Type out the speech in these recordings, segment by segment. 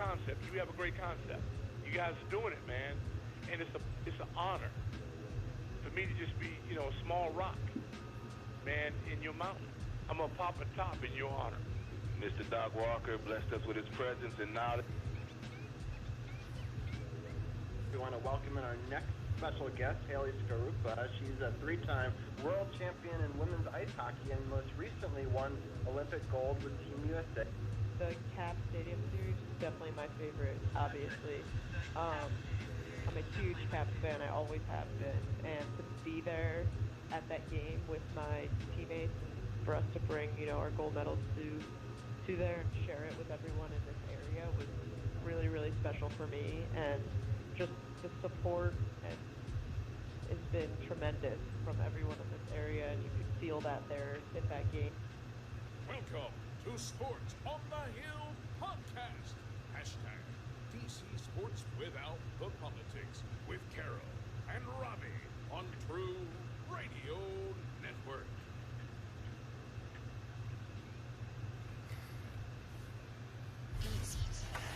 concept. You have a great concept. You guys are doing it, man, and it's an honor for me to just be, a small rock, man, in your mountain. I'm gonna pop a top in your honor. Mr. Doc Walker blessed us with his presence and knowledge. We want to welcome in our next special guest, Haley Skarupa. She's a three-time world champion in women's ice hockey and most recently won Olympic gold with Team USA. The Cap Stadium series is definitely my favorite, obviously. I'm a huge Caps fan, I always have been, and to be there at that game with my teammates and for us to bring, our gold medals to there and share it with everyone in this area was really, really special for me, and just the support and has been tremendous from everyone in this area, and you could feel that there at that game. Welcome to Sports on the Hill podcast. Hashtag DC Sports Without the Politics with Carol and Robbie on True Radio Network.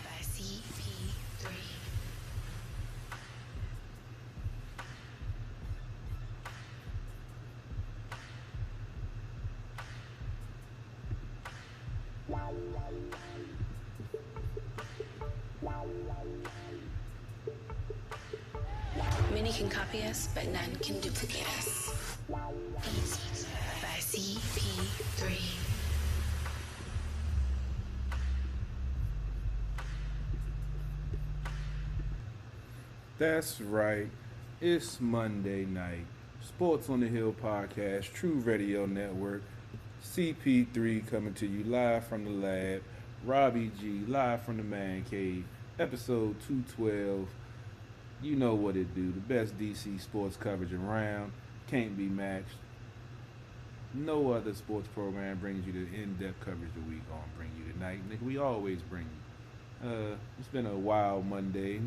By CP3. Many can copy us, but none can duplicate us. Easy by CP3. That's right. It's Monday night. Sports on the Hill podcast, True Radio Network, CP3 coming to you live from the lab. Robbie G live from the man cave. Episode 212. You know what it do. The best DC sports coverage around. Can't be matched. No other sports program brings you the in-depth coverage that we gonna bring you tonight. Nigga, we always bring you. It's been a wild Monday,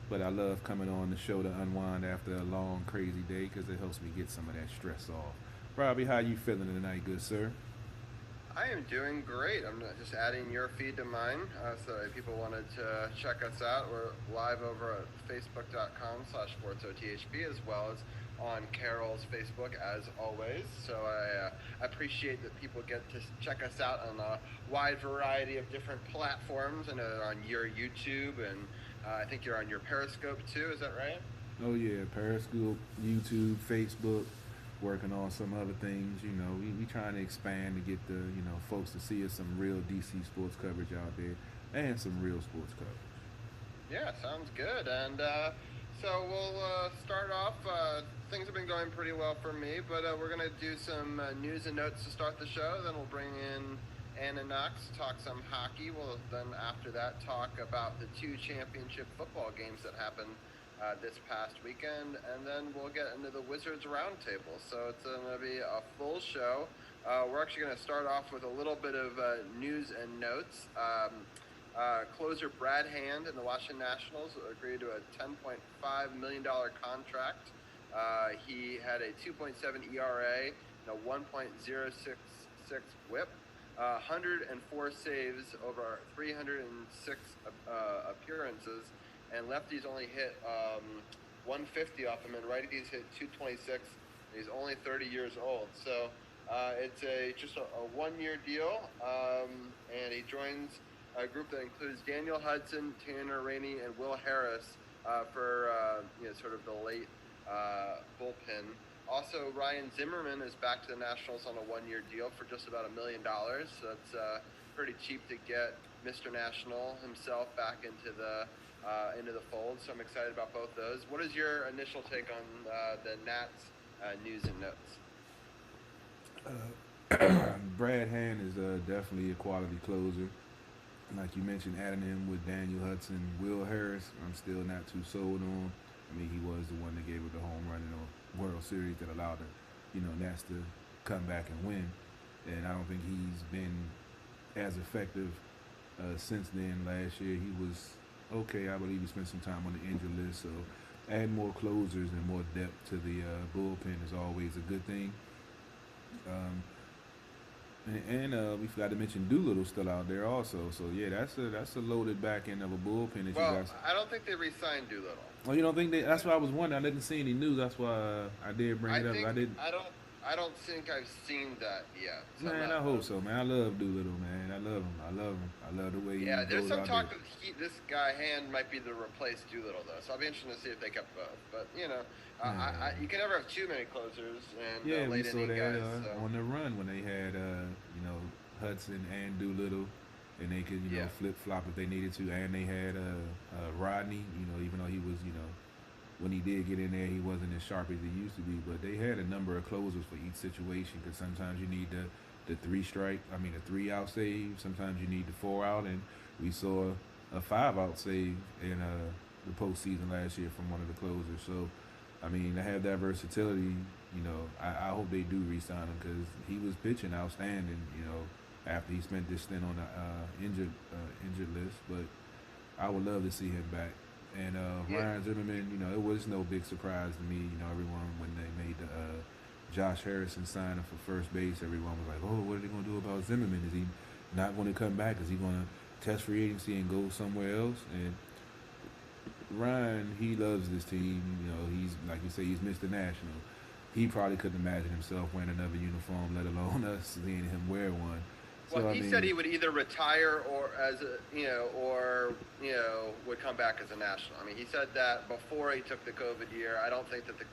but I love coming on the show to unwind after a long, crazy day because it helps me get some of that stress off. Robbie, how you feeling tonight, good sir? I am doing great. I'm just adding your feed to mine. So if people wanted to check us out, we're live over at facebook.com/sportsothb as well as on Carol's Facebook as always. So I appreciate that people get to check us out on a wide variety of different platforms and on your YouTube, and I think you're on your Periscope too. Is that right? Oh yeah, Periscope, YouTube, Facebook. Working on some other things, we trying to expand to get the, folks to see us some real DC sports coverage out there and some real sports coverage. Yeah, sounds good. And so we'll start off. Things have been going pretty well for me, but we're going to do some news and notes to start the show. Then we'll bring in Anna Knox to talk some hockey. We'll then after that talk about the two championship football games that happened this past weekend, and then we'll get into the Wizards Roundtable. So it's going to be a full show. We're actually going to start off with a little bit of news and notes. Closer Brad Hand and the Washington Nationals agreed to a $10.5 million contract. He had a 2.7 ERA and a 1.066 WHIP, 104 saves over 306 appearances, and lefties only hit 150 off him, and righties hit 226. He's only 30 years old, so it's just a one-year deal, and he joins a group that includes Daniel Hudson, Tanner Rainey, and Will Harris for sort of the late bullpen. Also, Ryan Zimmerman is back to the Nationals on a one-year deal for just about $1 million. So that's pretty cheap to get Mr. National himself back into the fold. So I'm excited about both those. What is your initial take on the Nats news and notes? Brad Hand is definitely a quality closer. Like you mentioned, adding him with Daniel Hudson, Will Harris, I'm still not too sold on. I mean, he was the one that gave it the home run in the World Series that allowed the, Nats to come back and win. And I don't think he's been as effective since then. Last year, he was okay. I believe he spent some time on the injured list. So adding more closers and more depth to the bullpen is always a good thing. And we forgot to mention Doolittle still out there also. So yeah, that's a loaded back end of a bullpen that you Well, guys. I don't think they re-signed Doolittle. Oh, you don't think they? That's what I was wondering. I didn't see any news. That's why I did bring I it up. think I didn't. I don't think I've seen that yet. So I'm Man, not. I hope so, man. I love Doolittle, man. I love him. I love him. I love the way he Yeah, there's goes some out there. talk that this guy Hand might be the replace Doolittle though. So I'll be interested to see if they kept both. But you can never have too many closers and Yeah, we late saw inning that guys. So. on the run when they had Hudson and Doolittle, and they could Yeah. flip flop if they needed to, and they had Rodney. Even though he was when he did get in there, he wasn't as sharp as he used to be. But they had a number of closers for each situation because sometimes you need the the 3 out save. Sometimes you need the 4 out, and we saw a 5 out save in the postseason last year from one of the closers. So, I mean, to have that versatility, I hope they do re-sign him because he was pitching outstanding. After he spent this stint on the injured list, but I would love to see him back. And Ryan Zimmerman, it was no big surprise to me. Everyone when they made the Josh Harrison signing for first base, everyone was like, "Oh, what are they going to do about Zimmerman? Is he not going to come back? Is he going to test free agency and go somewhere else?" And Ryan, he loves this team. He's like you say, he's Mr. National. He probably couldn't imagine himself wearing another uniform, let alone us seeing him wear one. Well, So, he said he would either retire or would come back as a national. I mean, he said that before he took the COVID year. I don't think that the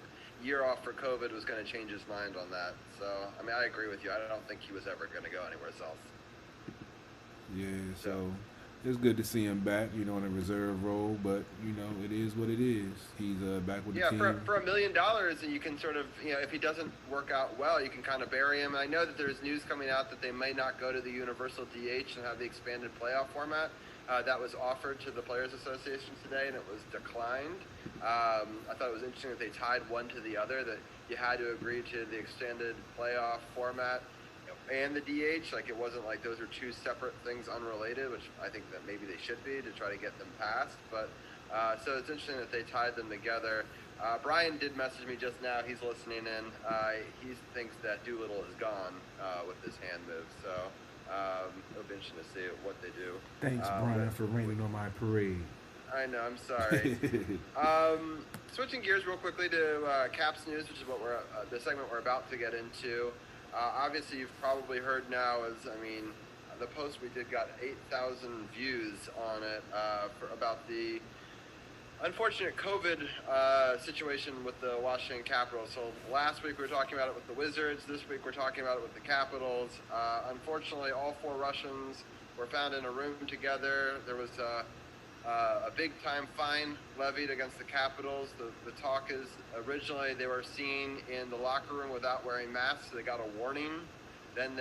year off for COVID was going to change his mind on that. So, I mean, I agree with you. I don't think he was ever going to go anywhere else. yeah, so it's good to see him back, in a reserve role, but it is what it is. He's back with the team. Yeah, for $1 million, and you can sort of, if he doesn't work out well, you can kind of bury him. I know that there's news coming out that they may not go to the universal DH and have the expanded playoff format. That was offered to the Players Association today, and it was declined. I thought it was interesting that they tied one to the other, that you had to agree to the extended playoff format and the DH. Like, it wasn't like those are two separate things unrelated, which I think that maybe they should be to try to get them passed. But so it's interesting that they tied them together. Brian did message me just now. He's listening in. He thinks that Doolittle is gone with this hand move. So it'll be interesting to see what they do. Thanks, Brian, for raining on my parade. I know. I'm sorry. Switching gears real quickly to Caps news, which is what the segment we're about to get into. Obviously, you've probably heard now. The post we did got 8,000 views on it about the unfortunate COVID situation with the Washington Capitals. So last week we were talking about it with the Wizards. This week we're talking about it with the Capitals. Unfortunately, all 4 Russians were found in a room together. There was a big-time fine levied against the Capitals. The talk is originally they were seen in the locker room without wearing masks, so they got a warning. Then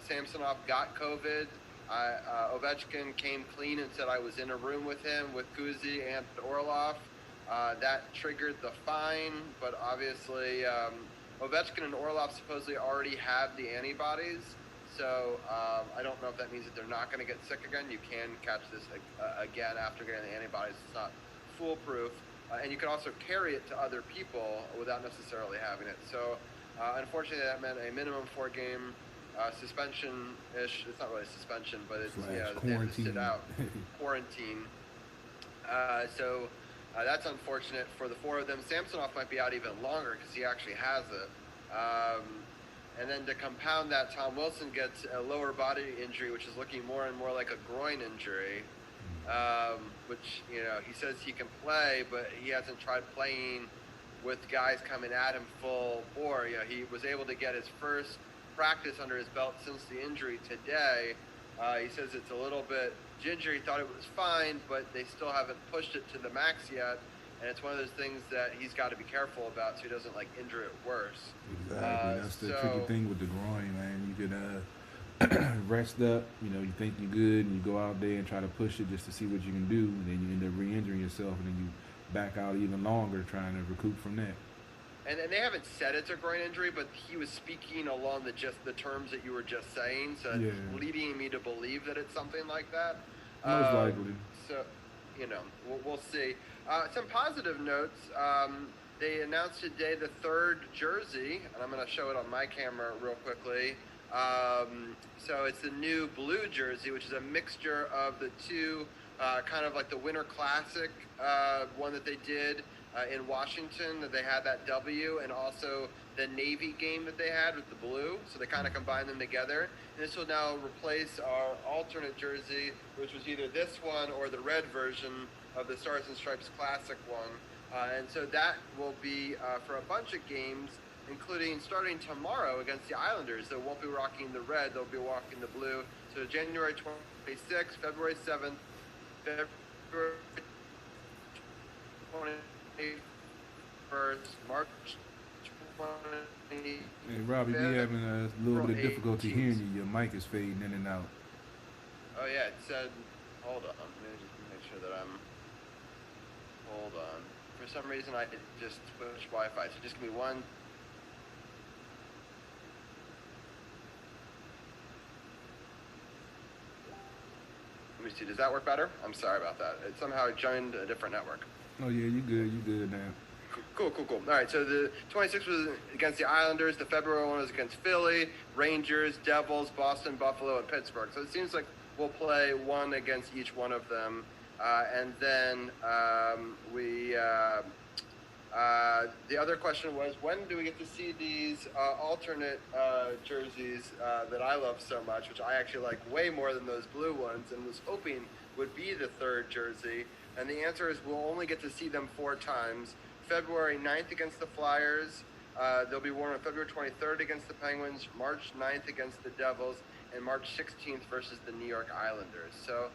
Samsonov got COVID. Ovechkin came clean and said I was in a room with him, with Kuzi and Orlov. That triggered the fine, but obviously Ovechkin and Orlov supposedly already have the antibodies. So I don't know if that means that they're not going to get sick again. You can catch this again after getting the antibodies. It's not foolproof. And you can also carry it to other people without necessarily having it. So unfortunately, that meant a minimum 4-game suspension-ish. It's not really a suspension, but it's they have to sit out. Quarantine. So that's unfortunate for the 4 of them. Samsonov might be out even longer because he actually has it. And then to compound that, Tom Wilson gets a lower body injury, which is looking more and more like a groin injury, which, he says he can play, but he hasn't tried playing with guys coming at him full bore. He was able to get his first practice under his belt since the injury today. He says it's a little bit ginger. He thought it was fine, but they still haven't pushed it to the max yet. And it's one of those things that he's got to be careful about so he doesn't injure it worse. Exactly. That's the tricky thing with the groin, man. You could rest up, you think you're good, and you go out there and try to push it just to see what you can do, and then you end up re-injuring yourself, and then you back out even longer trying to recoup from that. And they haven't said it's a groin injury, but he was speaking along the terms that you were just saying, so it's leading me to believe that it's something like that. Most likely. So, we'll see. Some positive notes. They announced today the 3rd jersey, and I'm going to show it on my camera real quickly. So it's the new blue jersey, which is a mixture of the two, kind of like the Winter Classic one that they did in Washington, that they had that W, and also the Navy game that they had with the blue. So they kind of combined them together. And this will now replace our alternate jersey, which was either this one or the red version of the Stars and Stripes Classic one. And so that will be for a bunch of games, including starting tomorrow against the Islanders. They won't be rocking the red, they'll be rocking the blue. So January 26th, February 7th, February 21st, March 20th. Hey, Robbie, we having a little bit of difficulty hearing you. Your mic is fading in and out. Oh yeah, it said, hold on, let me just make sure that hold on. For some reason I just switched Wi-Fi, so just give me one. Let me see, does that work better? I'm sorry about that. It somehow joined a different network. Oh yeah, you good now. Cool. All right, so the 26th was against the Islanders. The February one was against Philly, Rangers, Devils, Boston, Buffalo, and Pittsburgh. So it seems like we'll play one against each one of them. And then the other question was, when do we get to see these alternate jerseys that I love so much, which I actually like way more than those blue ones, and was hoping would be the third jersey? And the answer is we'll only get to see them 4 times. February 9th against the Flyers. They'll be worn on February 23rd against the Penguins, March 9th against the Devils, and March 16th versus the New York Islanders. So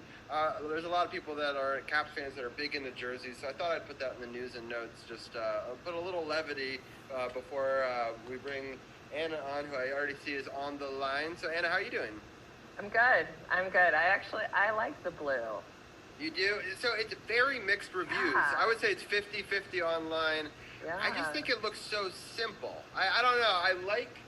there's a lot of people that are Caps fans that are big into jerseys, so I thought I'd put that in the news and notes, just put a little levity before we bring Anna on, who I already see is on the line. So Anna, how are you doing? I'm good. I like the blue. You do? So it's very mixed reviews. Yeah. I would say it's 50-50 online. Yeah. I just think it looks so simple. I don't know. I like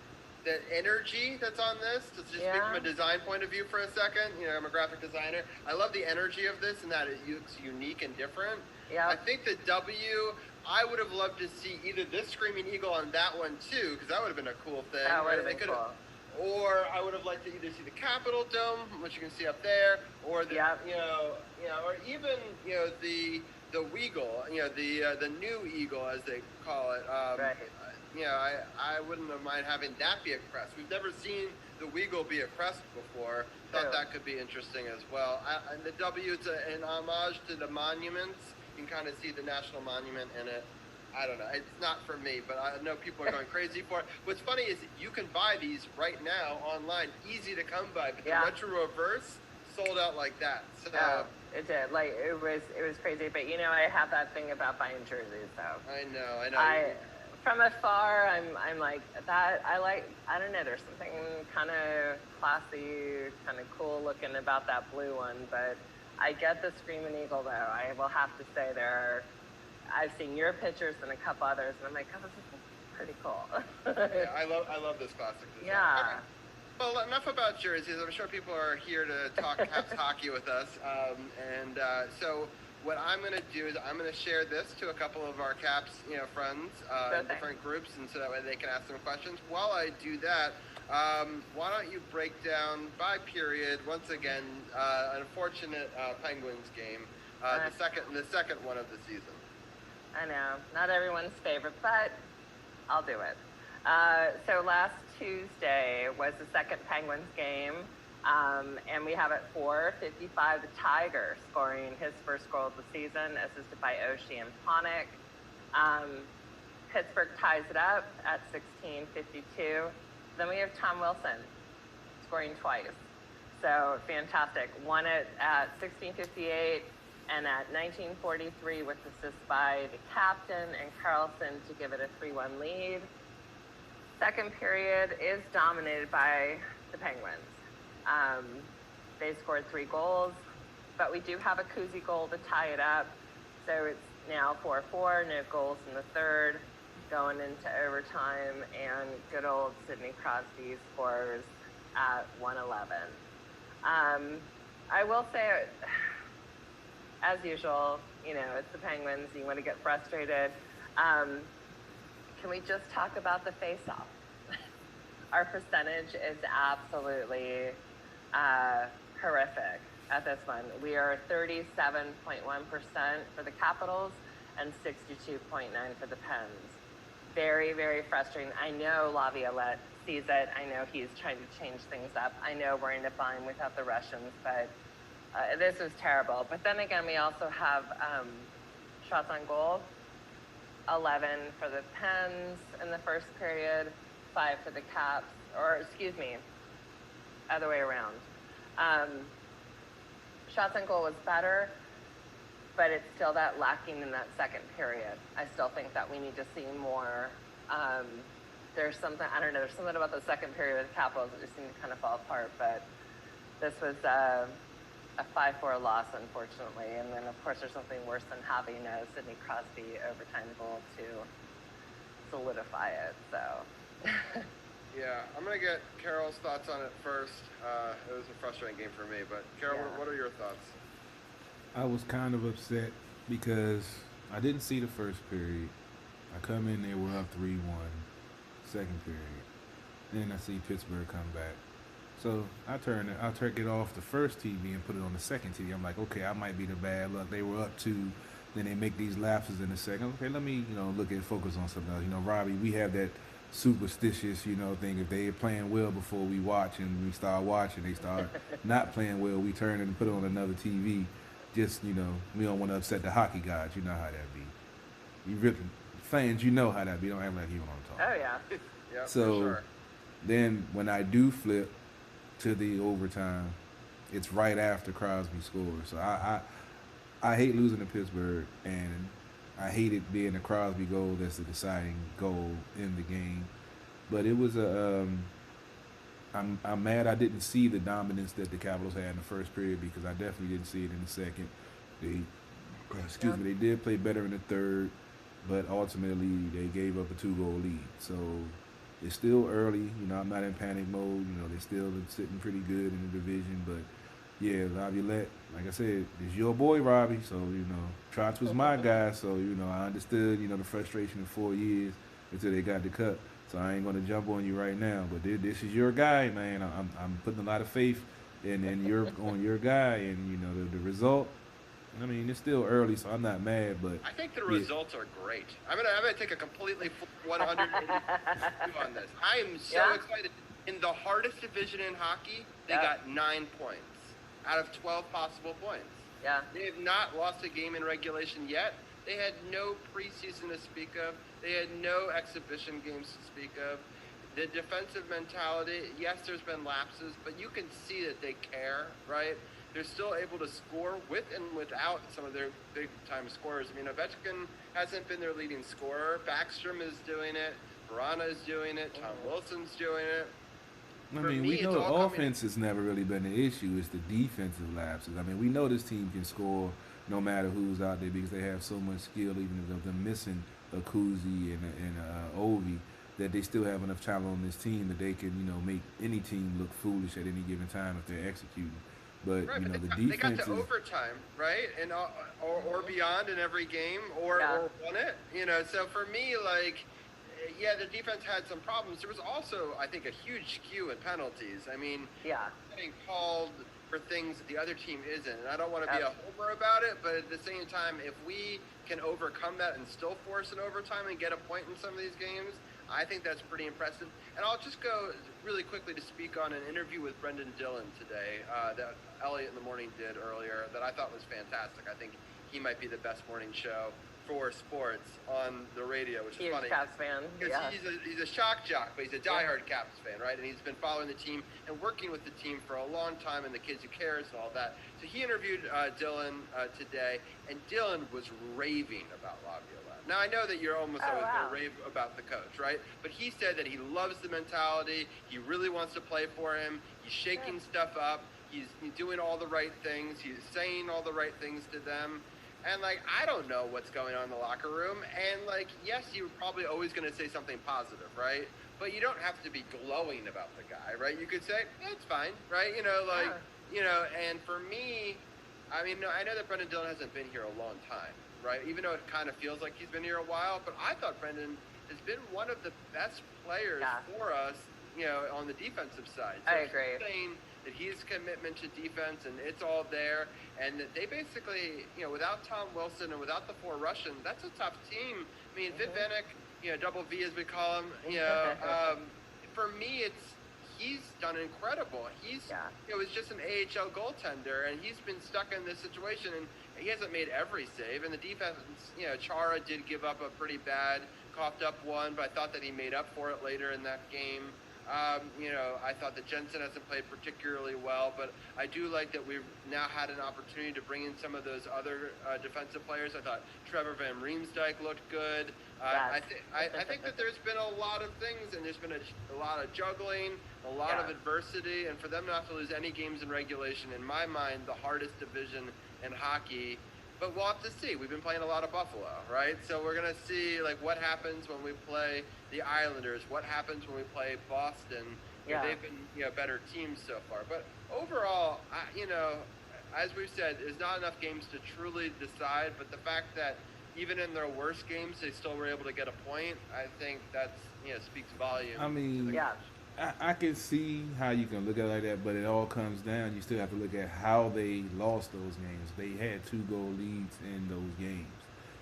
the energy that's on this. To just speak from a design point of view for a second. You know, I'm a graphic designer. I love the energy of this and that it looks unique and different. Yeah. I think the W, I would have loved to see either this Screaming Eagle on that one too, because that would have been a cool thing. That would have been cool. Or I would have liked to either see the Capitol Dome, which you can see up there, or the or even the Weagle, the new Eagle as they call it. Right. I wouldn't have mind having that be a crest. We've never seen the Weagle be a crest before. Thought that could be interesting as well. And the W, it's an homage to the monuments. You can kind of see the national monument in it. I don't know. It's not for me, but I know people are going crazy for it. What's funny is you can buy these right now online, easy to come by. But the retro reverse sold out like that. So it did. Like it was crazy. But I have that thing about buying jerseys. So I know. From afar, I'm like that. I don't know. There's something kind of classy, kind of cool looking about that blue one. But I get the Screaming Eagle though. I will have to say I've seen your pictures and a couple others, and I'm like, oh, this is pretty cool. Yeah, I love this classic design. Yeah. Okay. Well, enough about jerseys. I'm sure people are here to talk Caps hockey with us. So what I'm going to do is I'm going to share this to a couple of our Caps, friends in different groups, and so that way they can ask them questions. While I do that, why don't you break down by period once again an unfortunate Penguins game, the second one of the season. I know, not everyone's favorite, but I'll do it. So last Tuesday was the second Penguins game, and we have at 4:55 the Tiger scoring his first goal of the season, assisted by Oshie and Panik. Pittsburgh ties it up at 16:52. Then we have Tom Wilson scoring twice. So fantastic. One at 16:58 and at 19:43 with assists by the captain and Carlson to give it a 3-1 lead. Second period is dominated by the Penguins. They scored 3 goals, but we do have a koozie goal to tie it up. So it's now 4-4, no goals in the third, going into overtime, and good old Sidney Crosby scores at 1:11. I will say, as usual, it's the Penguins. You want to get frustrated. Can we just talk about the face-off? our percentage is absolutely horrific at this one. We are 37.1% for the Capitals and 62.9% for the Pens. Very, very frustrating. I know Laviolette sees it. I know he's trying to change things up. I know we're in a bind without the Russians, but this was terrible. But then again, we also have shots on goal. 11 for the Pens in the first period, 5 for the Caps, or excuse me, other way around. Shots on goal was better, but it's still that lacking in that second period. I still think that we need to see more. There's something, I don't know, there's something about the second period with the Capitals that just seemed to kind of fall apart, but this was a 5-4 loss, unfortunately. And then, of course, there's something worse than having a Sidney Crosby overtime goal to solidify it. So. Yeah, I'm going to get Carol's thoughts on it first. It was a frustrating game for me, but Carol, what are your thoughts? I was kind of upset because I didn't see the first period. I come in, they were up 3-1, second period. Then I see Pittsburgh come back. So I'll take it off the first TV and put it on the second TV. I'm like, okay, I might be the bad luck. They were up 2, then they make these lapses in the second. Okay, let me, focus on something else. Robbie, we have that superstitious, thing. If they're playing well before we watch and we start watching, they start not playing well, we turn it and put it on another TV. Just, we don't want to upset the hockey gods. You know how that be. You really, fans, you know how that be. Don't act like you don't want to talk. Oh, yeah. Yeah, so for sure. Then when I do flip to the overtime, it's right after Crosby scores. So I hate losing to Pittsburgh, and I hate it being a Crosby goal that's the deciding goal in the game. But it was I'm mad I didn't see the dominance that the Capitals had in the first period, because I definitely didn't see it in the second. They did play better in the third, but ultimately they gave up a 2-goal lead. So it's still early. I'm not in panic mode. They're still sitting pretty good in the division. But, yeah, Laviolette, like I said, is your boy, Robbie. So, Trotz was my guy. So, I understood, the frustration in 4 years until they got the cut. So I ain't going to jump on you right now. But this is your guy, man. I'm putting a lot of faith in your on your guy. And, the result, I mean, it's still early, so I'm not mad, but I think the results are great. I'm gonna take a completely 180 on this. I am so excited. In the hardest division in hockey, they got 9 points out of 12 possible points. Yeah. They have not lost a game in regulation yet. They had no preseason to speak of. They had no exhibition games to speak of. The defensive mentality, yes, there's been lapses, but you can see that they care, right? They're still able to score with and without some of their big-time scorers. I mean, Ovechkin hasn't been their leading scorer. Backstrom is doing it. Verana is doing it. Tom Wilson's doing it. I mean, we know the offense has never really been the issue. It's the defensive lapses. I mean, we know this team can score no matter who's out there, because they have so much skill, even if they're missing a Kuzi and Ovi, that they still have enough talent on this team that they can, make any team look foolish at any given time if they're executing. But, right, the defense they got to overtime, right? And or beyond in every game, or won it. So for me, the defense had some problems. There was also, I think, a huge skew in penalties. I mean, getting called for things that the other team isn't. And I don't want to be a homer about it, but at the same time, if we can overcome that and still force an overtime and get a point in some of these games, I think that's pretty impressive. And I'll just go really quickly to speak on an interview with Brendan Dillon today that Elliot in the Morning did earlier that I thought was fantastic. I think he might be the best morning show for sports on the radio, which is funny. Caps fan. Because he's a shock jock, but he's a diehard Caps fan, right? And he's been following the team and working with the team for a long time, and the kids who cares and all that. So he interviewed Dylan today, and Dylan was raving about Laviolette. Now, I know that you're almost always going to rave about the coach, right? But he said that he loves the mentality. He really wants to play for him. He's shaking stuff up. He's doing all the right things. He's saying all the right things to them. And, I don't know what's going on in the locker room. And, yes, you're probably always going to say something positive, right? But you don't have to be glowing about the guy, right? You could say, it's fine, right? And for me, I mean, I know that Brendan Dillon hasn't been here a long time, right? Even though it kind of feels like he's been here a while. But I thought Brendan has been one of the best players for us on the defensive side. So I agree. Saying that his commitment to defense and it's all there, and that they basically, without Tom Wilson and without the 4 Russian, that's a tough team. I mean, Vic Vanek, Double V as we call him, for me, he's done incredible. It was just an AHL goaltender, and he's been stuck in this situation, and he hasn't made every save. And the defense, Chara did give up a pretty bad, coughed up one, but I thought that he made up for it later in that game. I thought that Jensen hasn't played particularly well, but I do like that we've now had an opportunity to bring in some of those other defensive players. I thought Trevor Van Riemsdyk looked good. I think that there's been a lot of things, and there's been a lot of juggling, a lot of adversity, and for them not to lose any games in regulation, in my mind, the hardest division in hockey. But we'll have to see. We've been playing a lot of Buffalo, right? So we're going to see what happens when we play the Islanders, what happens when we play Boston. They've been better teams so far. But overall, as we've said, there's not enough games to truly decide. But the fact that even in their worst games, they still were able to get a point, I think that's speaks volumes. I mean, I can see how you can look at it like that, but it all comes down. You still have to look at how they lost those games. They had 2-goal leads in those games,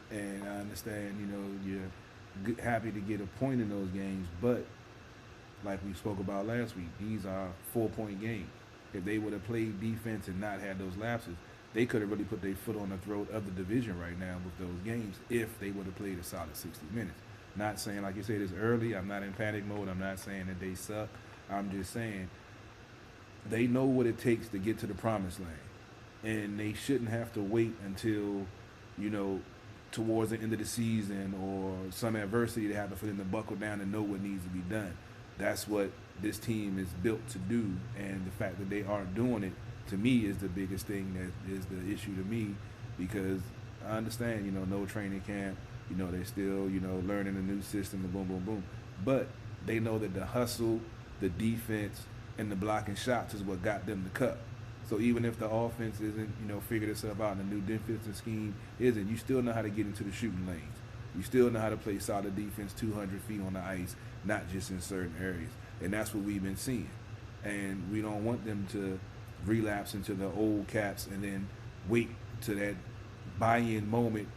and I understand. You're happy to get a point in those games, but like we spoke about last week, these are 4-point games. If they would have played defense and not had those lapses, they could have really put their foot on the throat of the division right now with those games if they would have played a solid 60 minutes. Not saying, like you said, it's early. I'm not in panic mode. I'm not saying that they suck. I'm just saying they know what it takes to get to the promised land. And they shouldn't have to wait until, towards the end of the season or some adversity to happen for them to buckle down and know what needs to be done. That's what this team is built to do. And the fact that they aren't doing it, to me, is the biggest thing that is the issue to me, because I understand, no training camp. They're still, learning a new system and boom, boom, boom. But they know that the hustle, the defense, and the blocking shots is what got them the cup. So even if the offense isn't, figured itself out and the new defensive scheme isn't, you still know how to get into the shooting lanes. You still know how to play solid defense 200 feet on the ice, not just in certain areas. And that's what we've been seeing. And we don't want them to relapse into the old Caps and then wait to that buy-in moment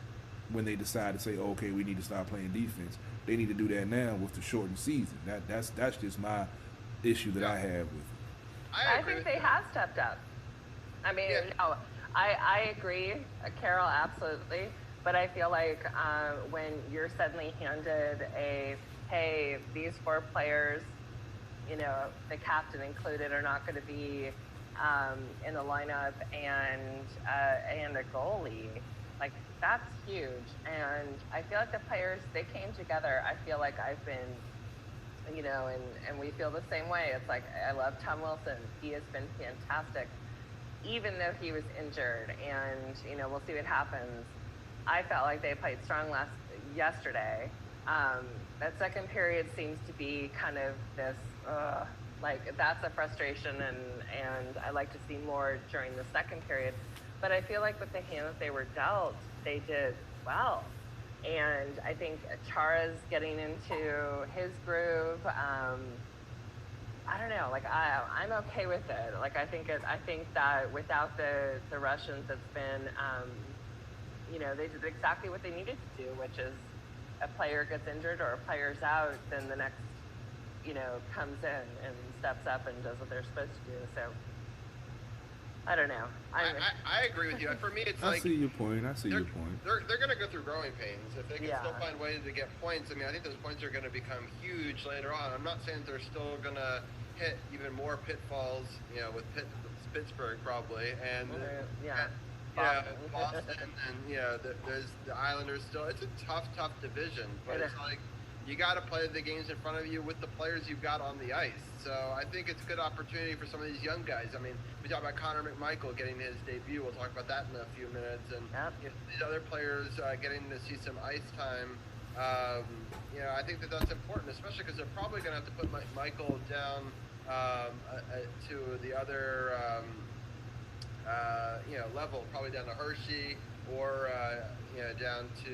when they decide to say, okay, we need to start playing defense. They need to do that now with the shortened season. That's just my issue that I have with it. I think they have stepped up. I mean, I agree, Carol, absolutely. But I feel like when you're suddenly handed hey, these 4 players, the captain included, are not going to be in the lineup, and a goalie, that's huge. And I feel like the players, they came together. I feel like I've been, and we feel the same way. It's like, I love Tom Wilson. He has been fantastic, even though he was injured. And, we'll see what happens. I felt like they played strong yesterday. That second period seems to be kind of this, that's a frustration, and I like to see more during the second period. But I feel like with the hand that they were dealt, they did well. And I think Chara's getting into his groove. I don't know. I'm okay with it. I think that without the Russians, it's been, they did exactly what they needed to do, which is a player gets injured or a player's out, then the next, comes in and steps up and does what they're supposed to do. So I don't know. I agree with you. For me, it's I see your point. They're going to go through growing pains. If they can still find ways to get points, I think those points are going to become huge later on. I'm not saying they're still going to hit even more pitfalls, with Pittsburgh probably, and Boston, and there's the Islanders still. It's a tough division, but it's like you got to play the games in front of you with the players you've got on the ice. So I think it's a good opportunity for some of these young guys. We talk about Connor McMichael getting his debut. We'll talk about that in a few minutes. And these other players getting to see some ice time. I think that's important, especially because they're probably going to have to put Michael down to the other, level, probably down to Hershey or, down to,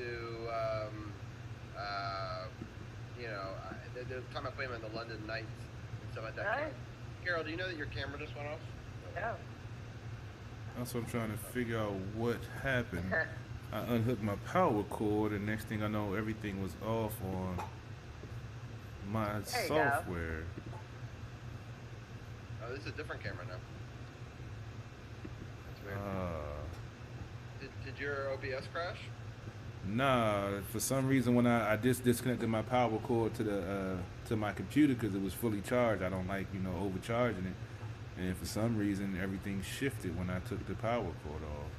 they're talking about putting him in the London Knights So about that. Right. Carol, do you know that your camera just went off? No. That's what I'm trying to figure out what happened. I unhooked my power cord, and next thing I know, everything was off on my There you go. software. Oh, this is a different camera now. That's weird. Did your OBS crash? Nah, for some reason when I just disconnected my power cord to my computer because it was fully charged. I don't like overcharging it, and for some reason everything shifted when I took the power cord off.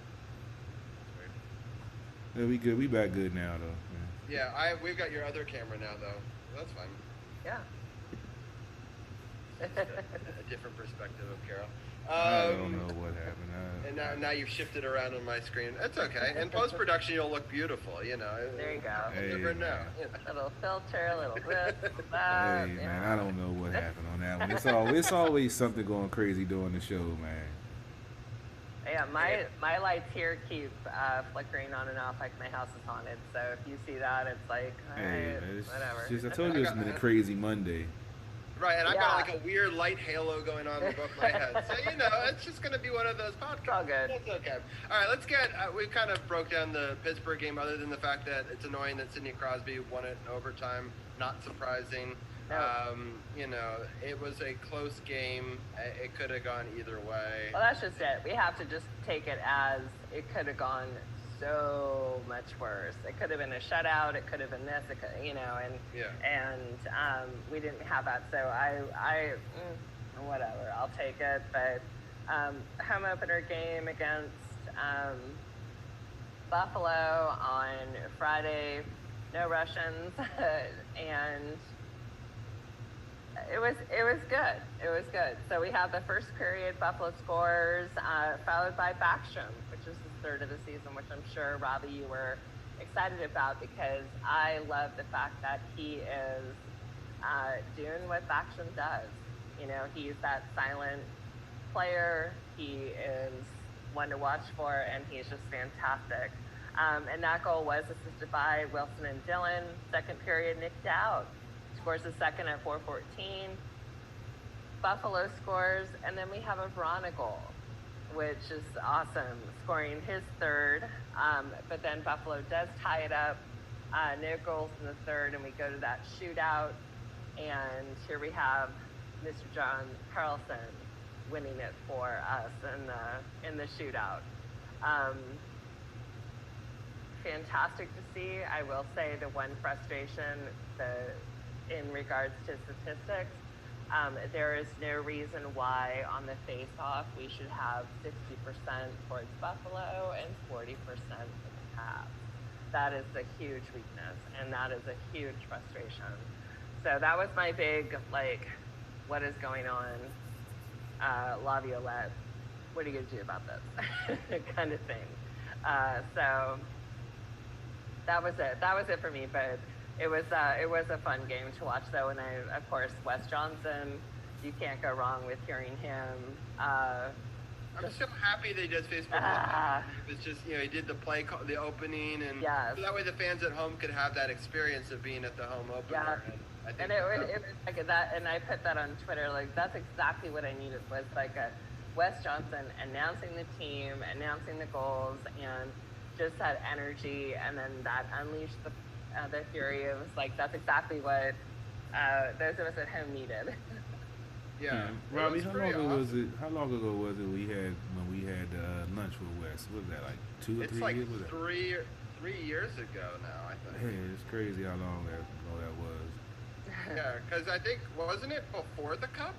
Yeah, we good. We back good now though. Yeah, we've got your other camera now though. That's fine. Yeah. A different perspective of Carol. I don't know what happened. And now you've shifted around on my screen. It's okay. In post production, you'll look beautiful. There you go. Hey, You never know. man. You know. Little filter, a little this, that. Hey man, I don't know what happened on that one. It's always something going crazy during the show, man. Yeah, my lights here keep flickering on and off like my house is haunted. So if you see that, it's like, all Hey, right, man, it's whatever. just, I told you it's been a crazy Monday. Right, and I've got Yeah. like a weird light halo going on above my head. So, it's just going to be one of those podcasts. It's all good. It's okay. All right, let's get, we kind of broke down the Pittsburgh game other than the fact that it's annoying that Sidney Crosby won it in overtime. Not surprising. No. It was a close game. It could have gone either way. Well, that's just it. We have to just take it as it could have gone so much worse. It could have been a shutout. It could have been this. It could, and we didn't have that. So whatever. I'll take it. But home opener game against Buffalo on Friday. No Russians, and it was good. It was good. So we have the first period, Buffalo scores, followed by Backstrom, which is the third of the season, which I'm sure, Robbie, you were excited about because I love the fact that he is doing what Backstrom does. He's that silent player. He is one to watch for, and he's just fantastic. And that goal was assisted by Wilson and Dillon. Second period, Nick Dowd scores the second at 4:14. Buffalo scores, and then we have a Verona goal, which is awesome, scoring his third. But then Buffalo does tie it up. No goals in the third, and we go to that shootout. And here we have Mr. John Carlson winning it for us in the shootout. Fantastic to see. I will say the one frustration in regards to statistics, there is no reason why on the face-off we should have 60% towards Buffalo and 40% for the Caps. That is a huge weakness, and that is a huge frustration. So that was my big, what is going on? Laviolette, what are you going to do about this? kind of thing. So that was it. That was it for me, but it was a fun game to watch, though. And of course, Wes Johnson, you can't go wrong with hearing him. I'm so happy they did Facebook Live. It's just, he did the the opening, and yes. So that way the fans at home could have that experience of being at the home opener. Yeah. And I think it was like that, and I put that on Twitter. That's exactly what I needed, was like a Wes Johnson announcing the team, announcing the goals, and just that energy, and then that unleashed the fury. It was that's exactly what those of us at home needed. Yeah. Robbie, how long ago was it when we had lunch with Wes? What was that, 2 or 3 years? It's 3 years ago now, I think. Hey, it's crazy how long ago that was. Yeah, because I think, wasn't it before the Cup?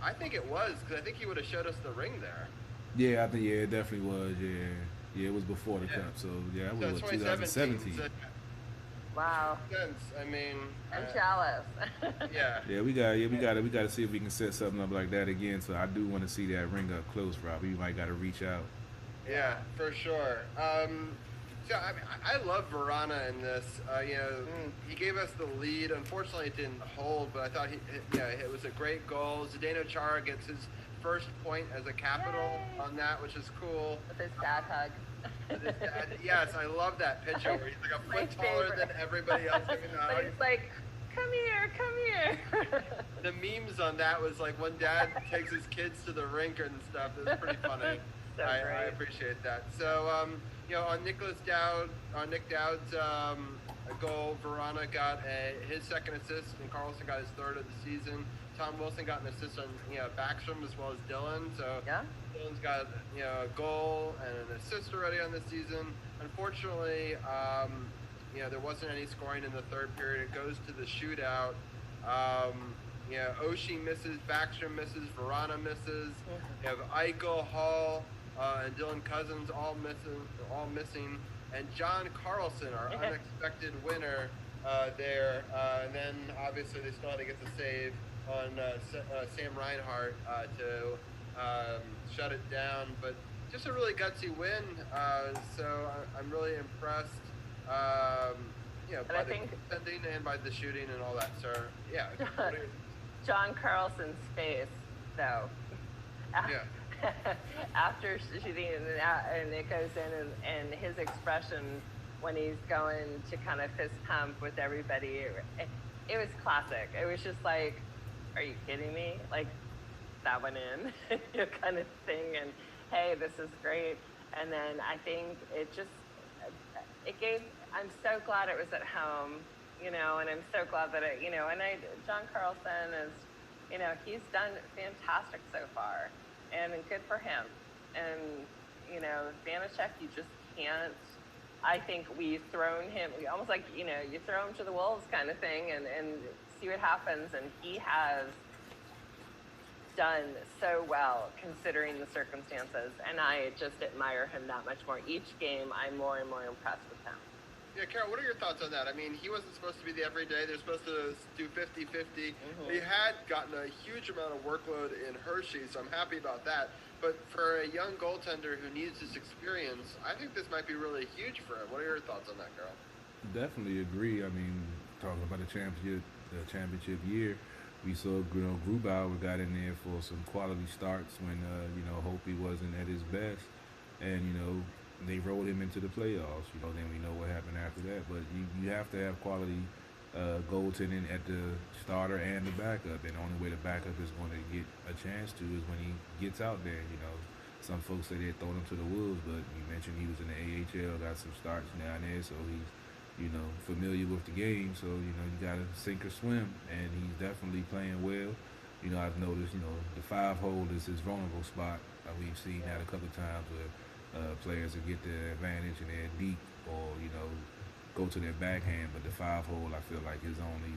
I think it was, because I think he would have showed us the ring there. Yeah, I think it definitely was. Yeah, it was before the Cup. So yeah, it was 2017. So, Wow. sense. I mean, I'm jealous. yeah. Yeah, we got to see if we can set something up like that again. So I do want to see that ring up close, Robbie. You might got to reach out. Yeah, for sure. So I love Verona in this. He gave us the lead. Unfortunately, it didn't hold, but I thought it was a great goal. Zdeno Chara gets his first point as a Capital on that, which is cool. With his dad hug. Yes, I love that picture where he's like a foot taller than everybody else. But it's come here. The memes on that was like when dad takes his kids to the rink and stuff. It was pretty funny. So I great. appreciate that. So, on Nick Dowd's goal, Verona got his second assist, and Carlson got his third of the season. Tom Wilson got an assist on Backstrom as well as Dylan. So Yeah. Dylan's got a goal and an assist already on this season. Unfortunately, there wasn't any scoring in the third period. It goes to the shootout. Oshie misses, Backstrom misses, Verona misses. You have Eichel, Hall, and Dylan Cousins all missing, and John Carlson, our unexpected winner there. And then obviously they still had to get the save on Sam Reinhart to shut it down. But just a really gutsy win. So I'm really impressed. By the defending and by the shooting and all that. So yeah. John Carlson's face, though. Yeah. After shooting and it goes in and his expression when he's going to kind of fist pump with everybody, it was classic. It was just like, are you kidding me? Like, that went in, kind of thing. And hey, this is great. And then I think I'm so glad it was at home, and I'm so glad that John Carlson is, he's done fantastic so far, and good for him. And, Vanacek, you just can't, I think we've thrown him, almost like, you throw him to the wolves kind of thing and see what happens. And he has done so well considering the circumstances, and I just admire him that much more. Each game, I'm more and more impressed with him. Yeah, Carol, what are your thoughts on that? I mean, he wasn't supposed to be the everyday. They're supposed to do 50-50. Mm-hmm. He had gotten a huge amount of workload in Hershey, so I'm happy about that. But for a young goaltender who needs this experience, I think this might be really huge for him. What are your thoughts on that, Carol? Definitely agree. I mean, talking about the championship year, we saw Grubauer got in there for some quality starts when Hopi wasn't at his best, and they rolled him into the playoffs. Then we know what happened after that. But you have to have quality goaltending at the starter and the backup. And the only way the backup is going to get a chance to is when he gets out there. Some folks say they throw him to the wolves, but you mentioned he was in the AHL, got some starts down there, so he's familiar with the game. So you got to sink or swim, and he's definitely playing well. I've noticed the 5-hole is his vulnerable spot. We've seen that a couple of times where players will get the advantage and they're deep or, go to their backhand, but the 5-hole I feel like is only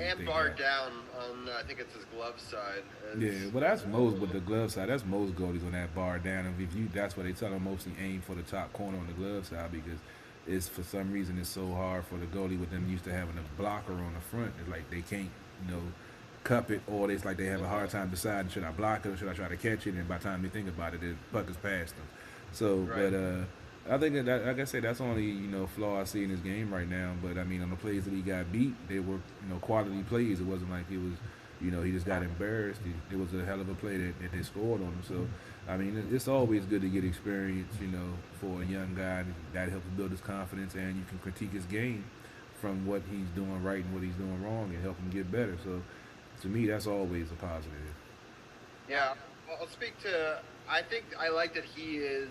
and bar down on I think it's his glove side. Yeah, well that's most with the glove side. That's most goalies on that bar down. And that's what they tell them mostly aim for the top corner on the glove side because it's for some reason it's so hard for the goalie with them used to having a blocker on the front. It's like they can't cup it, or it's like they have a hard time deciding should I block it or should I try to catch it, and by the time they think about it, the puck is past them. So, right. But I think that, like I said, that's only flaw I see in his game right now. But I mean, on the plays that he got beat, they were quality plays. It wasn't like it was he just got embarrassed. It was a hell of a play that they scored on him. So I mean, it's always good to get experience, for a young guy. That helps build his confidence, and you can critique his game from what he's doing right and what he's doing wrong, and help him get better. So to me, that's always a positive. Yeah, well, I'll speak to. I think I like that he is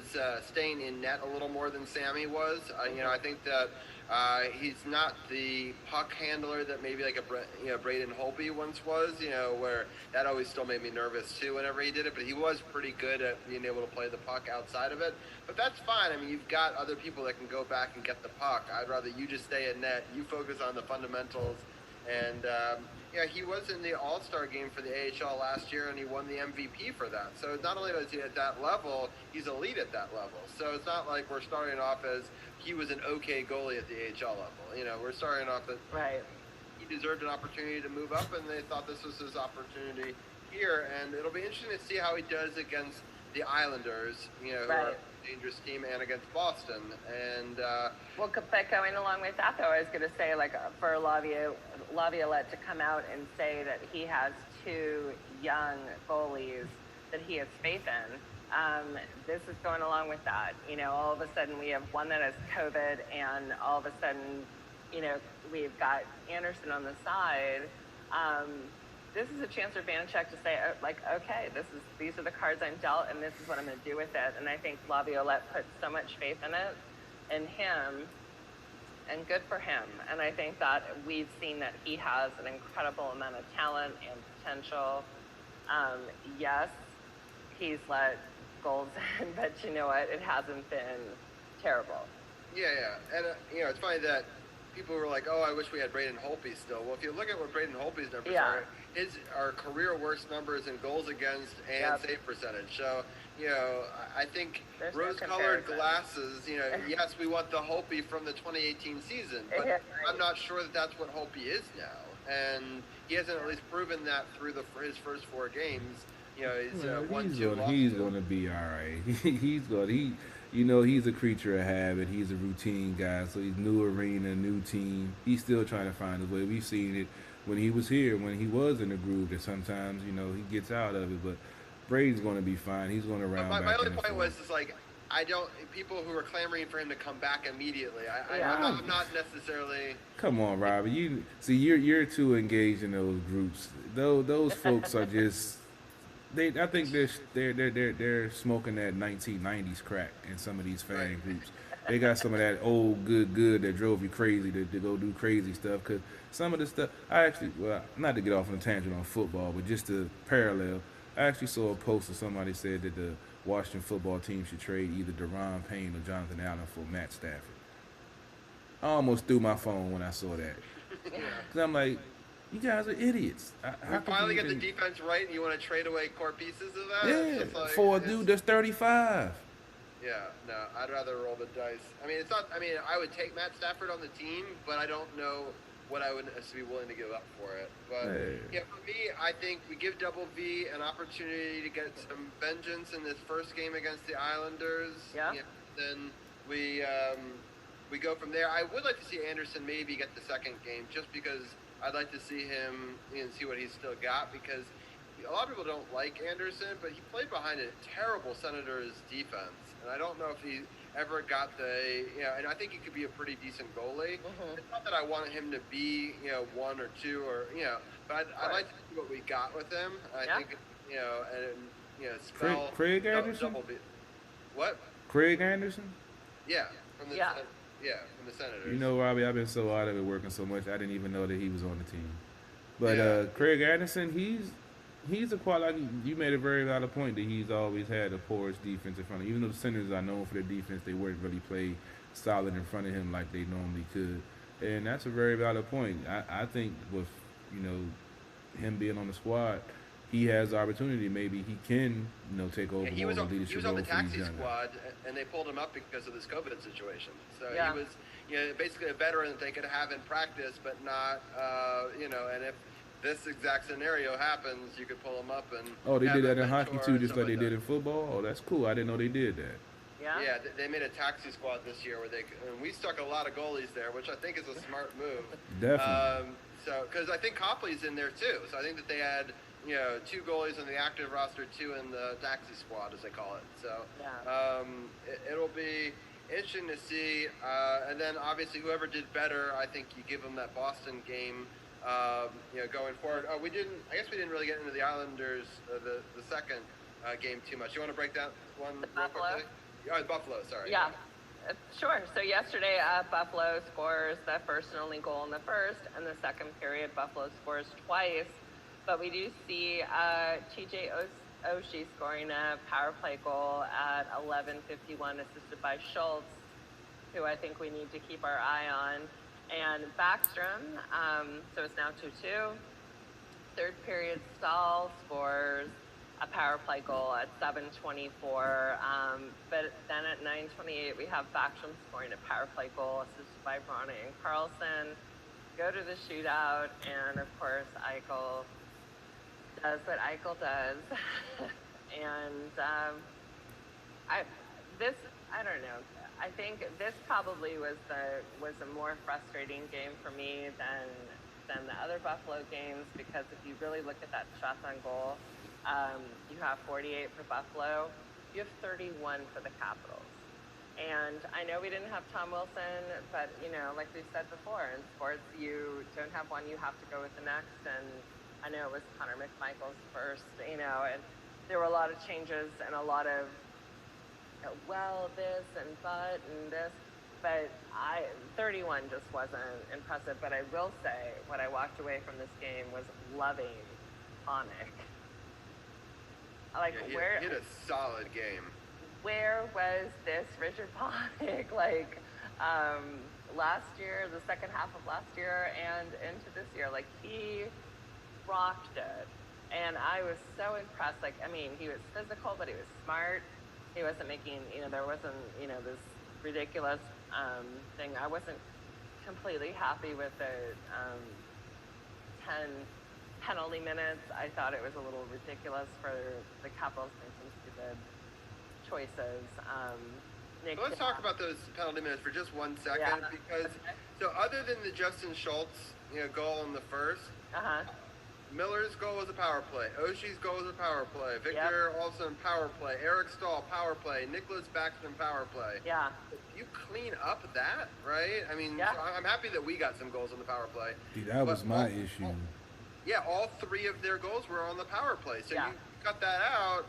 staying in net a little more than Sammy was. I think that he's not the puck handler that maybe like a Braden Holtby once was. Where that always still made me nervous too whenever he did it. But he was pretty good at being able to play the puck outside of it. But that's fine. I mean, you've got other people that can go back and get the puck. I'd rather you just stay in net. You focus on the fundamentals. And he was in the All-Star game for the AHL last year, and he won the MVP for that. So not only was he at that level, he's elite at that level. So it's not like we're starting off as he was an okay goalie at the AHL level. We're starting off that right. He deserved an opportunity to move up, and they thought this was his opportunity here. And it'll be interesting to see how he does against the Islanders, who are a dangerous team, and against Boston. And well, but going along with that, though, I was going to say, like, for Laviolette to come out and say that he has two young goalies that he has faith in, this is going along with that. All of a sudden we have one that has COVID, and all of a sudden we've got Anderson on the side. This is a chance for Vanacek to say, okay, these are the cards I'm dealt, and this is what I'm going to do with it. And I think Laviolette put so much faith in him, and good for him. And I think that we've seen that he has an incredible amount of talent and potential. Yes, he's let goals in, but you know what? It hasn't been terrible. Yeah. And, it's funny that people were like, oh, I wish we had Braden Holtby still. Well, if you look at what Braden Holtby's numbers are career worst numbers in goals against and save percentage. So, I think rose-colored glasses, yes, we want the Holtby from the 2018 season, but I'm not sure that that's what Holtby is now. And he hasn't at least proven that through his first 4 games. He's he's going to be all right. He's a creature of habit. He's a routine guy. So he's new arena, new team. He's still trying to find his way. We've seen it when he was here, when he was in the groove, that sometimes, he gets out of it. But Brady's going to be fine. He's going to round back. My only point was people who are clamoring for him to come back immediately. I'm not necessarily. Come on, Robbie. You're too engaged in those groups. Those folks are just. I think they're smoking that 1990s crack in some of these fan groups. They got some of that old good that drove you crazy to go do crazy stuff. Because some of the stuff, not to get off on a tangent on football, but just to parallel, I actually saw a post of somebody said that the Washington football team should trade either Deron Payne or Jonathan Allen for Matt Stafford. I almost threw my phone when I saw that. Because I'm like, you guys are idiots. We finally get the defense right, and you want to trade away core pieces of that? Yeah, for a dude that's 35. Yeah, no, I'd rather roll the dice. I would take Matt Stafford on the team, but I don't know what I would be willing to give up for it. But for me, I think we give Double V an opportunity to get some vengeance in this first game against the Islanders. Then we go from there. I would like to see Anderson maybe get the second game, just because I'd like to see him see what he's still got, because a lot of people don't like Anderson, but he played behind a terrible Senators defense, and I don't know if he ever got and I think he could be a pretty decent goalie. It's not that I want him to be, 1 or 2 or, but I'd like to see what we got with him. I think, spell Craig Anderson? What? Craig Anderson? Yeah, from the from the Senators. Robbie, I've been so out of it working so much, I didn't even know that he was on the team. But Craig Anderson, he's a quality. You made a very valid point that he's always had a porous defense in front of him. Even though the Senators are known for their defense, they weren't really play solid in front of him like they normally could. And that's a very valid point. I think with, him being on the squad, he has the opportunity. Maybe he can, take over more of the leadership. He was on the taxi squad, and they pulled him up because of this COVID situation. So he was, basically a veteran that they could have in practice, but not, and if this exact scenario happens, you could pull him up and. Oh, they did that in hockey too, just like they did in football. Oh, that's cool. I didn't know they did that. Yeah, they made a taxi squad this year where and we stuck a lot of goalies there, which I think is a smart move. Definitely. Because I think Copley's in there too. So I think that they had 2 goalies on the active roster, 2 in the taxi squad, as they call it. So it'll be interesting to see. And then obviously whoever did better, I think you give them that Boston game. Going forward. I guess we didn't really get into the Islanders, the second game too much. You want to break that one real quickly? Buffalo, sorry. Yeah, sure. So yesterday, Buffalo scores the first and only goal in the first, and the second period, Buffalo scores twice. But we do see TJ Oshie scoring a power play goal at 11:51, assisted by Schultz, who I think we need to keep our eye on. And Backstrom, so it's now 2-2. Third period, Stahl scores a power play goal at 7:24. But then at 9:28, we have Backstrom scoring a power play goal assisted by Bronny and Carlson. Go to the shootout, and of course, Eichel does what Eichel does. And I don't know. I think this probably was a more frustrating game for me than the other Buffalo games, because if you really look at that shots on goal, you have 48 for Buffalo, you have 31 for the Capitals, and And I know we didn't have Tom Wilson, but, like we've said before, in sports, you don't have one, you have to go with the next. And I know it was Connor McMichael's first, and there were a lot of changes and a lot of, this and but and this. But 31 just wasn't impressive. But I will say, what I walked away from this game was loving Tonic. He had a solid game. Where was this Richard Ponick last year, the second half of last year, and into this year? He rocked it, and I was so impressed. He was physical, but he was smart. He wasn't making, there wasn't, this ridiculous thing. I wasn't completely happy with the 10 penalty minutes. I thought it was a little ridiculous for the Capitals to make some stupid choices. Let's talk about those penalty minutes for just 1 second, because so other than the Justin Schultz goal in the first, Miller's goal was a power play. Oshie's goal was a power play. Victor Olsen, power play. Eric Stahl, power play. Nicholas Backstrom, power play. Yeah. You clean up that, right? So I'm happy that we got some goals on the power play. Dude, that was my issue. All 3 of their goals were on the power play. So you cut that out.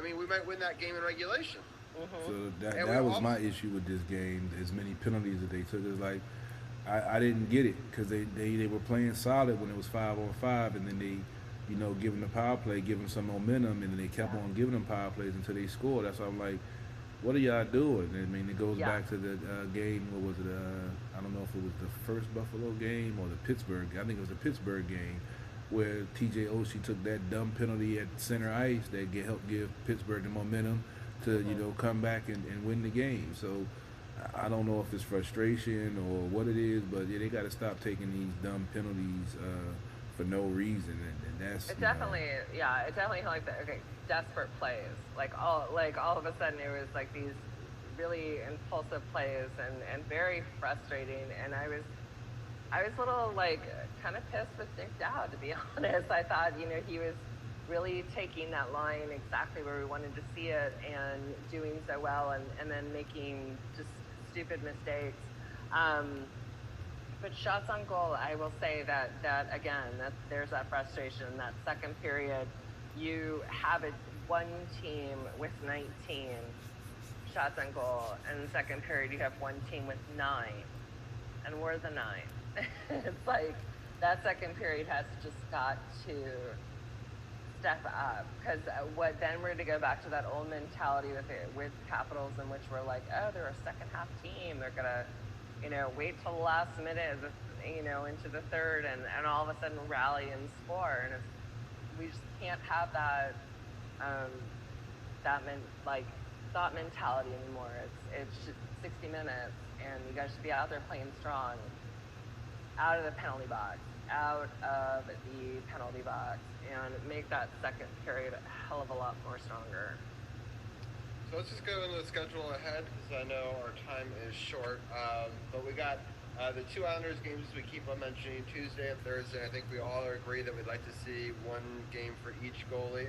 We might win that game in regulation. So that was my issue with this game. As many penalties that they took, it's like I didn't get it, because they were playing solid when it was 5-on-5, and then they, giving the power play, giving some momentum, and then they kept on giving them power plays until they scored. That's why I'm like, what are y'all doing? It goes back to the game. What was it? I don't know if it was the first Buffalo game or the Pittsburgh. I think it was the Pittsburgh game, where T.J. Oshie took that dumb penalty at center ice that helped give Pittsburgh the momentum to come back and win the game. So I don't know if it's frustration or what it is, but they got to stop taking these dumb penalties for no reason, and that's it definitely felt like desperate plays, all of a sudden it was these really impulsive plays and very frustrating, and I was a little kind of pissed with Nick Dowd, to be honest. I thought he was really taking that line exactly where we wanted to see it and doing so well, and then making just stupid mistakes. But shots on goal, I will say that again, there's that frustration. That second period, you have one team with 19 shots on goal, and the second period you have one team with 9, and we're the 9. It's that second period has just got to step up, because then we're to go back to that old mentality with Capitals, in which we're they're a second half team, they're gonna wait till the last minute into the third and all of a sudden rally and score, and we just can't have that thought mentality anymore. It's 60 minutes, and you guys should be out there playing strong, out of the penalty box, and make that second period a hell of a lot more stronger. So let's just go into the schedule ahead, because I know our time is short. But we got the 2 Islanders games we keep on mentioning, Tuesday and Thursday. I think we all agree that we'd like to see one game for each goalie.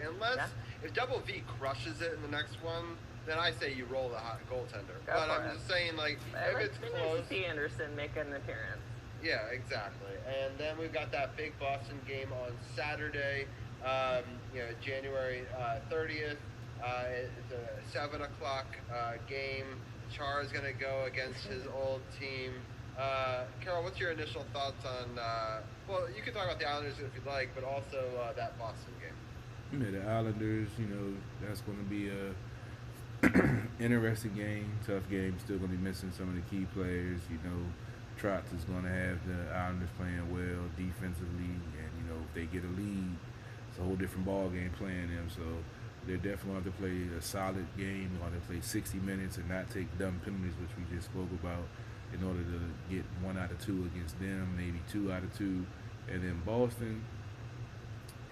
If Double V crushes it in the next one, then I say you roll the hot goaltender. I'm just saying, if it's close. See Anderson make an appearance. Yeah, exactly. And then we've got that big Boston game on Saturday, January 30th. It's a 7 o'clock game. Char is going to go against his old team. Carol, what's your initial thoughts on, you can talk about the Islanders if you'd like, but also that Boston game. The Islanders, that's going to be a interesting game, tough game. Still going to be missing some of the key players. Trotz is going to have the Islanders playing well defensively, and if they get a lead, it's a whole different ball game playing them. So they're definitely going to play a solid game. They're going to play 60 minutes and not take dumb penalties, which we just spoke about, in order to get 1 out of 2 against them, maybe 2 out of 2. And then Boston,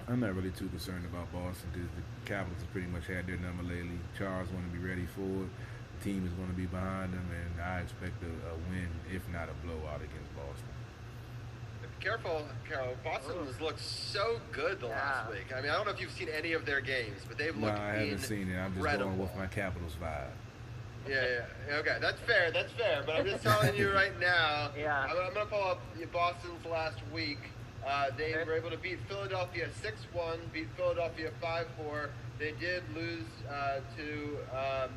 I'm not really too concerned about Boston, because the Capitals have pretty much had their number lately. Charles want to be ready for it. The team is going to be behind them, and I expect a win, if not a blowout, against Boston. Careful, Carol. Boston has looked so good the last week. I don't know if you've seen any of their games, but they've looked incredible. No, I haven't seen it. I'm just going with my Capitals vibe. Yeah. Okay, that's fair. But I'm just telling you right now. Yeah. I'm going to pull up Boston's last week. They were able to beat Philadelphia 6-1, beat Philadelphia 5-4. They did lose to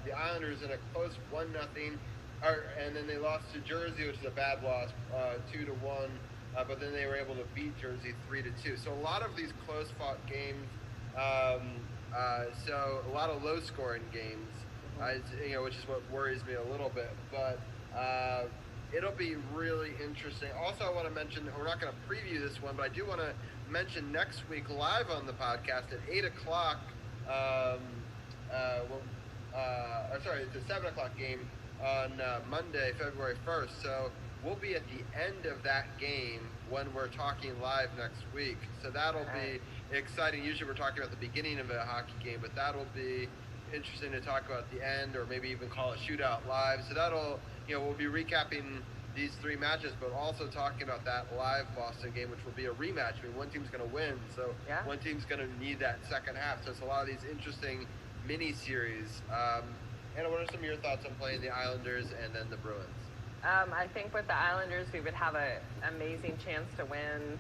the Islanders in a close 1-0, and then they lost to Jersey, which is a bad loss, 2-1. But then they were able to beat Jersey 3-2. So a lot of these close-fought games. So a lot of low-scoring games. Which is what worries me a little bit. But it'll be really interesting. Also, I want to mention, we're not going to preview this one, but I do want to mention next week live on the podcast at 8 o'clock. It's a 7 o'clock game on Monday, February 1st. So we'll be at the end of that game when we're talking live next week. So that'll be exciting. Usually we're talking about the beginning of a hockey game, but that'll be interesting to talk about the end, or maybe even call a shootout live. So that'll, we'll be recapping these three matches, but also talking about that live Boston game, which will be a rematch. I mean, one team's going to win, so one team's going to need that second half. So it's a lot of these interesting mini-series. Anna, what are some of your thoughts on playing the Islanders and then the Bruins? I think with the Islanders, we would have an amazing chance to win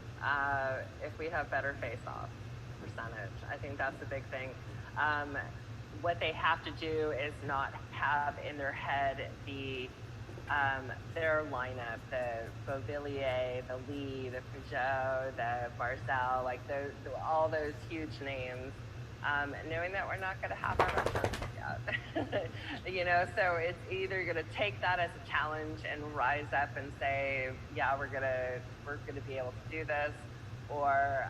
if we have better face-off percentage. I think that's the big thing. What they have to do is not have in their head their lineup, the Beauvillier, the Lee, the Peugeot, the Barzal, like all those huge names, knowing that we're not going to have our Russians yet. So it's either going to take that as a challenge and rise up and say, yeah, we're gonna be able to do this, or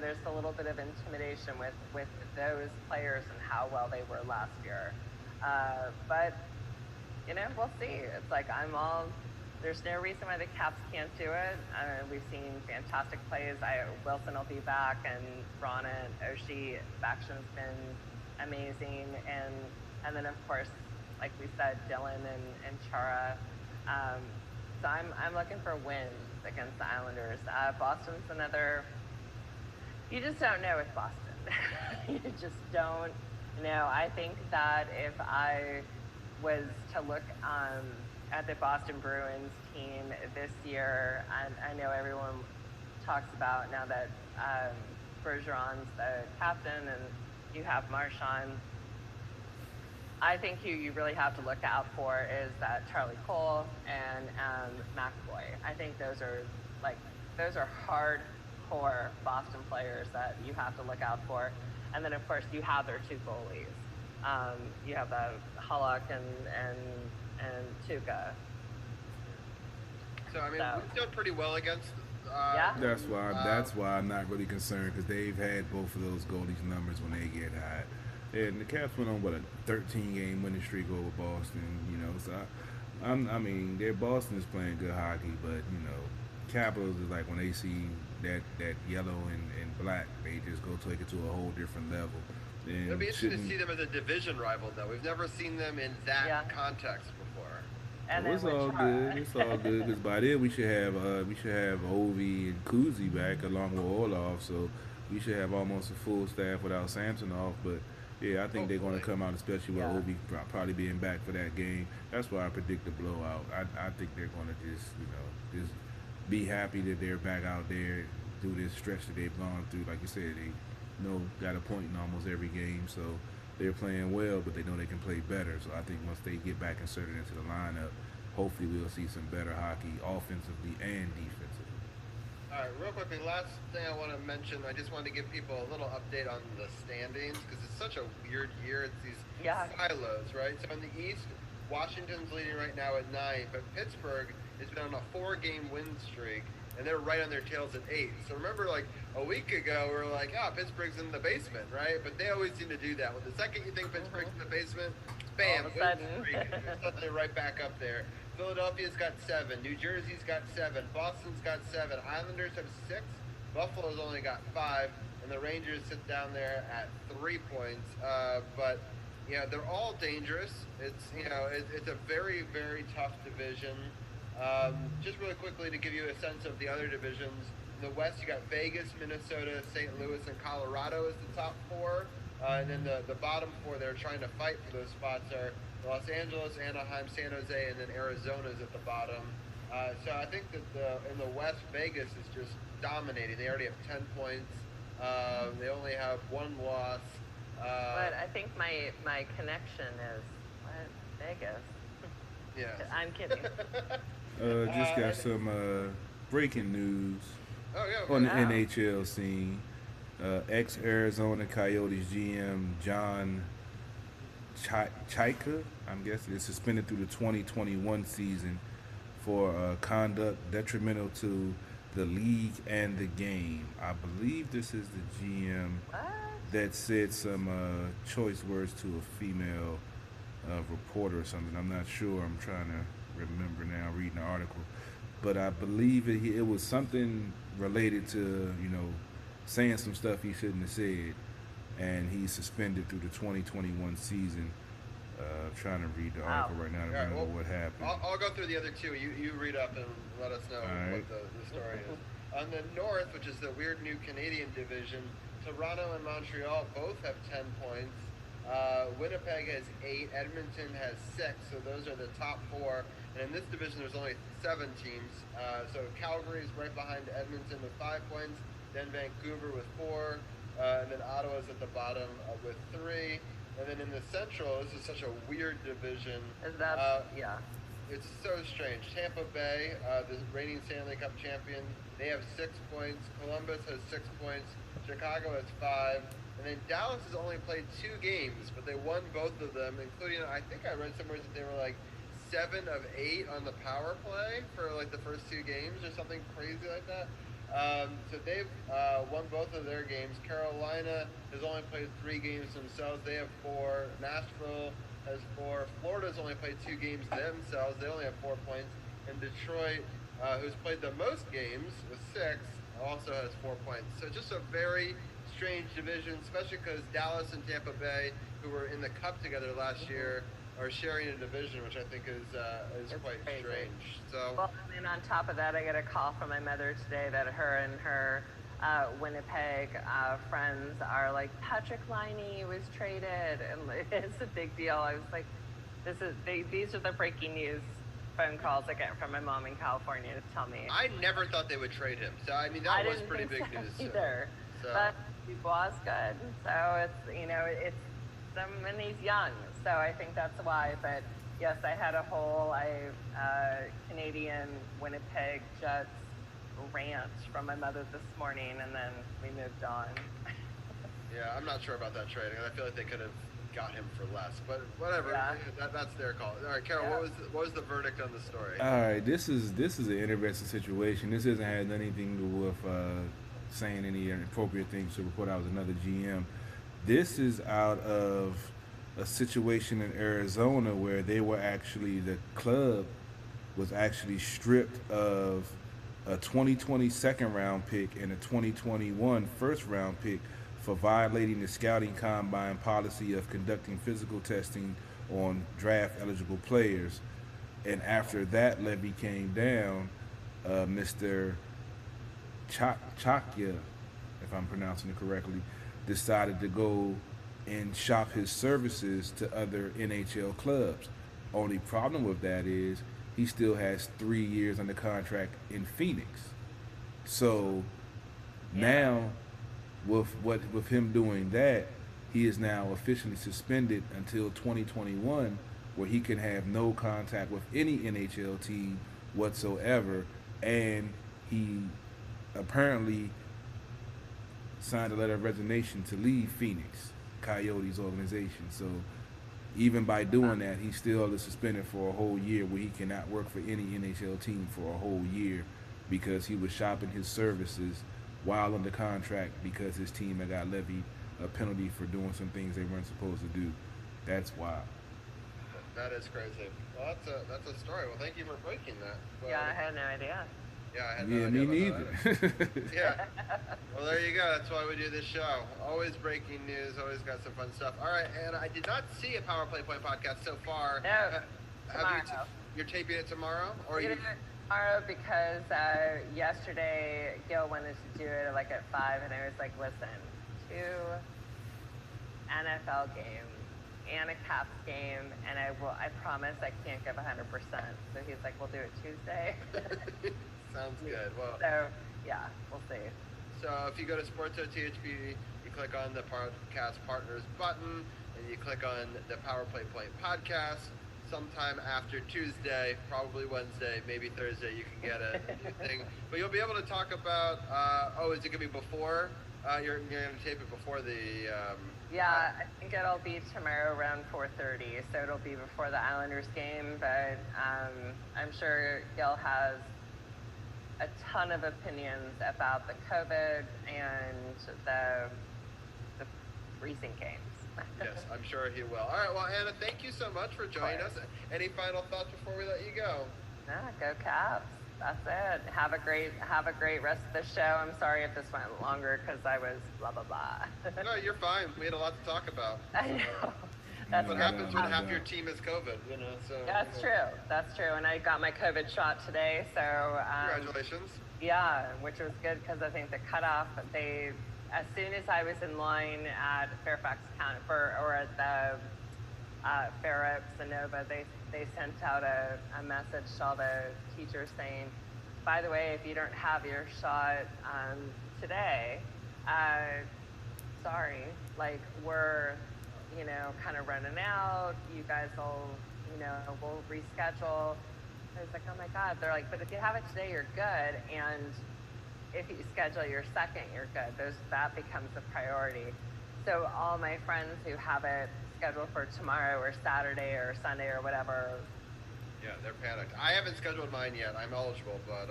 there's a little bit of intimidation with those players and how well they were last year. But we'll see. It's like there's no reason why the Caps can't do it. We've seen fantastic plays. Wilson will be back, and Ron and Oshie action's been amazing. And then, of course, like we said, Dylan and Chara. So I'm looking for wins against the Islanders. Boston's another. You just don't know with Boston. You just don't know. I think that if I was to look at the Boston Bruins team this year, I know everyone talks about now that Bergeron's the captain and you have Marchand. I think you really have to look out for is that Charlie Cole and McAvoy. I think those are hardcore Boston players that you have to look out for. And then, of course, you have their two goalies. You have Halak and Tuukka. So, we've done pretty well against. That's why I'm not really concerned, because they've had both of those goalies' numbers when they get hot. And the Caps went on, a 13-game winning streak over Boston, So, Boston is playing good hockey, but, Capitals is like when they see that yellow and black, they just go take it to a whole different level. And it'll be interesting to see them as a division rival, though. We've never seen them in that context before. And it's all good. It's all good. Because by then we should have Ovi and Kuzi back along with Orlov, so we should have almost a full staff without Samsonov. But yeah, I think they're going to come out, especially with Ovi probably being back for that game. That's why I predict a blowout. I think they're going to just be happy that they're back out there through this stretch that they've gone through. Like you said, they got a point in almost every game, so they're playing well, but they know they can play better. So I think once they get back inserted into the lineup, hopefully we'll see some better hockey offensively and defensively. All right, real quickly, last thing I want to mention, I just wanted to give people a little update on the standings, because it's such a weird year. It's these silos, right? So in the East, Washington's leading right now at 9, but Pittsburgh has been on a 4-game win streak, and they're right on their tails at 8. So remember, like a week ago, we were like, Pittsburgh's in the basement, right? But they always seem to do that. Well, the second you think Pittsburgh's in the basement, bam, win streak. They're right back up there. Philadelphia's got 7. New Jersey's got 7. Boston's got 7. Islanders have 6. Buffalo's only got 5. And the Rangers sit down there at 3 points. But they're all dangerous. It's a very, very tough division. Just really quickly to give you a sense of the other divisions. In the West, you got Vegas, Minnesota, St. Louis, and Colorado as the top 4. And then the bottom four they're trying to fight for those spots are Los Angeles, Anaheim, San Jose, and then Arizona's at the bottom. So I think that in the West, Vegas is just dominating. They already have 10 points. They only have one loss. But I think my connection is Vegas. Yeah. I'm kidding. Just got some breaking news on the NHL scene. Ex-Arizona Coyotes GM John Chaika, I'm guessing, is suspended through the 2021 season for conduct detrimental to the league and the game. I believe this is the GM that said some choice words to a female reporter or something. I'm not sure. I'm trying to remember now, reading the article. But I believe it was something related to, saying some stuff he shouldn't have said. And he's suspended through the 2021 season. Trying to read the article right now to remember what happened. I'll go through the other two. You read up and let us know what the story is. On the North, which is the weird new Canadian division, Toronto and Montreal both have 10 points. Winnipeg has 8. Edmonton has 6. So those are the top 4. And in this division, there's only 7 teams. So Calgary is right behind Edmonton with 5 points. Then Vancouver with 4. And then Ottawa's at the bottom with 3. And then in the Central, this is such a weird division. Yeah. It's so strange. Tampa Bay, the reigning Stanley Cup champion, they have 6 points. Columbus has 6 points. Chicago has 5. And then Dallas has only played 2 games, but they won both of them, including, I think I read somewhere that they were like 7 of 8 on the power play for like the first 2 games or something crazy like that. So they've won both of their games. Carolina has only played 3 games themselves. They have 4. Nashville has 4. Florida's only played 2 games themselves. They only have 4 points. And Detroit, who's played the most games with 6, also has 4 points. So just a very strange division, especially because Dallas and Tampa Bay, who were in the Cup together last year, are sharing a division, which I think is quite crazy. strange. So, well, and on top of that, I got a call from my mother today that her and her Winnipeg friends are like, Patrick Laine was traded, and it's a big deal. I was like, these are the breaking news phone calls I get from my mom in California to tell me. I never thought they would trade him. So I mean, that was pretty big news either. So. But Dubois good, so it's and he's young, so I think that's why. But yes, I had a whole Canadian Winnipeg Jets rant from my mother this morning, and then we moved on. Yeah, I'm not sure about that trading. I feel like they could have got him for less, but whatever. Yeah. That's their call. All right, Carol, what was the verdict on the story? All right, this is an interesting situation. This hasn't had anything to do with saying any inappropriate things to report out as another GM. This is out of a situation in Arizona where the club was actually stripped of a 2020 second round pick and a 2021 first round pick for violating the scouting combine policy of conducting physical testing on draft eligible players. And after that levy came down, Mr. Chakya, if I'm pronouncing it correctly, decided to go and shop his services to other NHL clubs. Only problem with that is he still has 3 years under contract in Phoenix. So now with him doing that, he is now officially suspended until 2021, where he can have no contact with any NHL team whatsoever. And he apparently signed a letter of resignation to leave Phoenix Coyotes organization. So even by doing that, he still is suspended for a whole year, where he cannot work for any NHL team for a whole year because he was shopping his services while under contract because his team had got levied a penalty for doing some things they weren't supposed to do. That's wild. That is crazy. Well, that's a story. Well, thank you for breaking that. Well, yeah, I had no idea. Yeah, I had no idea. Me neither. Yeah. Well, there you go. That's why we do this show. Always breaking news. Always got some fun stuff. All right, and I did not see a Power Play Point podcast so far. No. Tomorrow. You're taping it tomorrow, or you? Tomorrow, because yesterday Gil wanted to do it like at 5, and I was like, listen, NFL game and a Caps game, and I promise I can't give 100%. So he's like, we'll do it Tuesday. Sounds good. Well, so yeah, we'll see. So if you go to Sports.thp, you click on the podcast partners button, and you click on the Power Play Point podcast. Sometime after Tuesday, probably Wednesday, maybe Thursday, you can get a new thing. But you'll be able to talk about, is it going to be before? You're going to tape it before the... Yeah, I think it'll be tomorrow around 4:30, so it'll be before the Islanders game, but I'm sure Gil has a ton of opinions about the COVID and the recent games. Yes, I'm sure he will. All right, well, Anna, thank you so much for joining us. Any final thoughts before we let you go? Go Caps. That's it. Have a great rest of the show. I'm sorry if this went longer because I was blah blah blah. No, you're fine. We had a lot to talk about. I know. That's what happens when half your team is COVID, So That's true. And I got my COVID shot today, so congratulations. Yeah, which was good because I think the cutoff, as soon as I was in line at Fairfax County or at the Fair Oaks and Nova, they sent out a message to all the teachers saying, by the way, if you don't have your shot today, sorry, like we're, kind of running out. You guys will, we'll reschedule. I was like, oh my God. They're like, but if you have it today, you're good. And if you schedule your second, you're good. That becomes a priority. So all my friends who have it scheduled for tomorrow or Saturday or Sunday or whatever. Yeah, they're panicked. I haven't scheduled mine yet. I'm eligible, but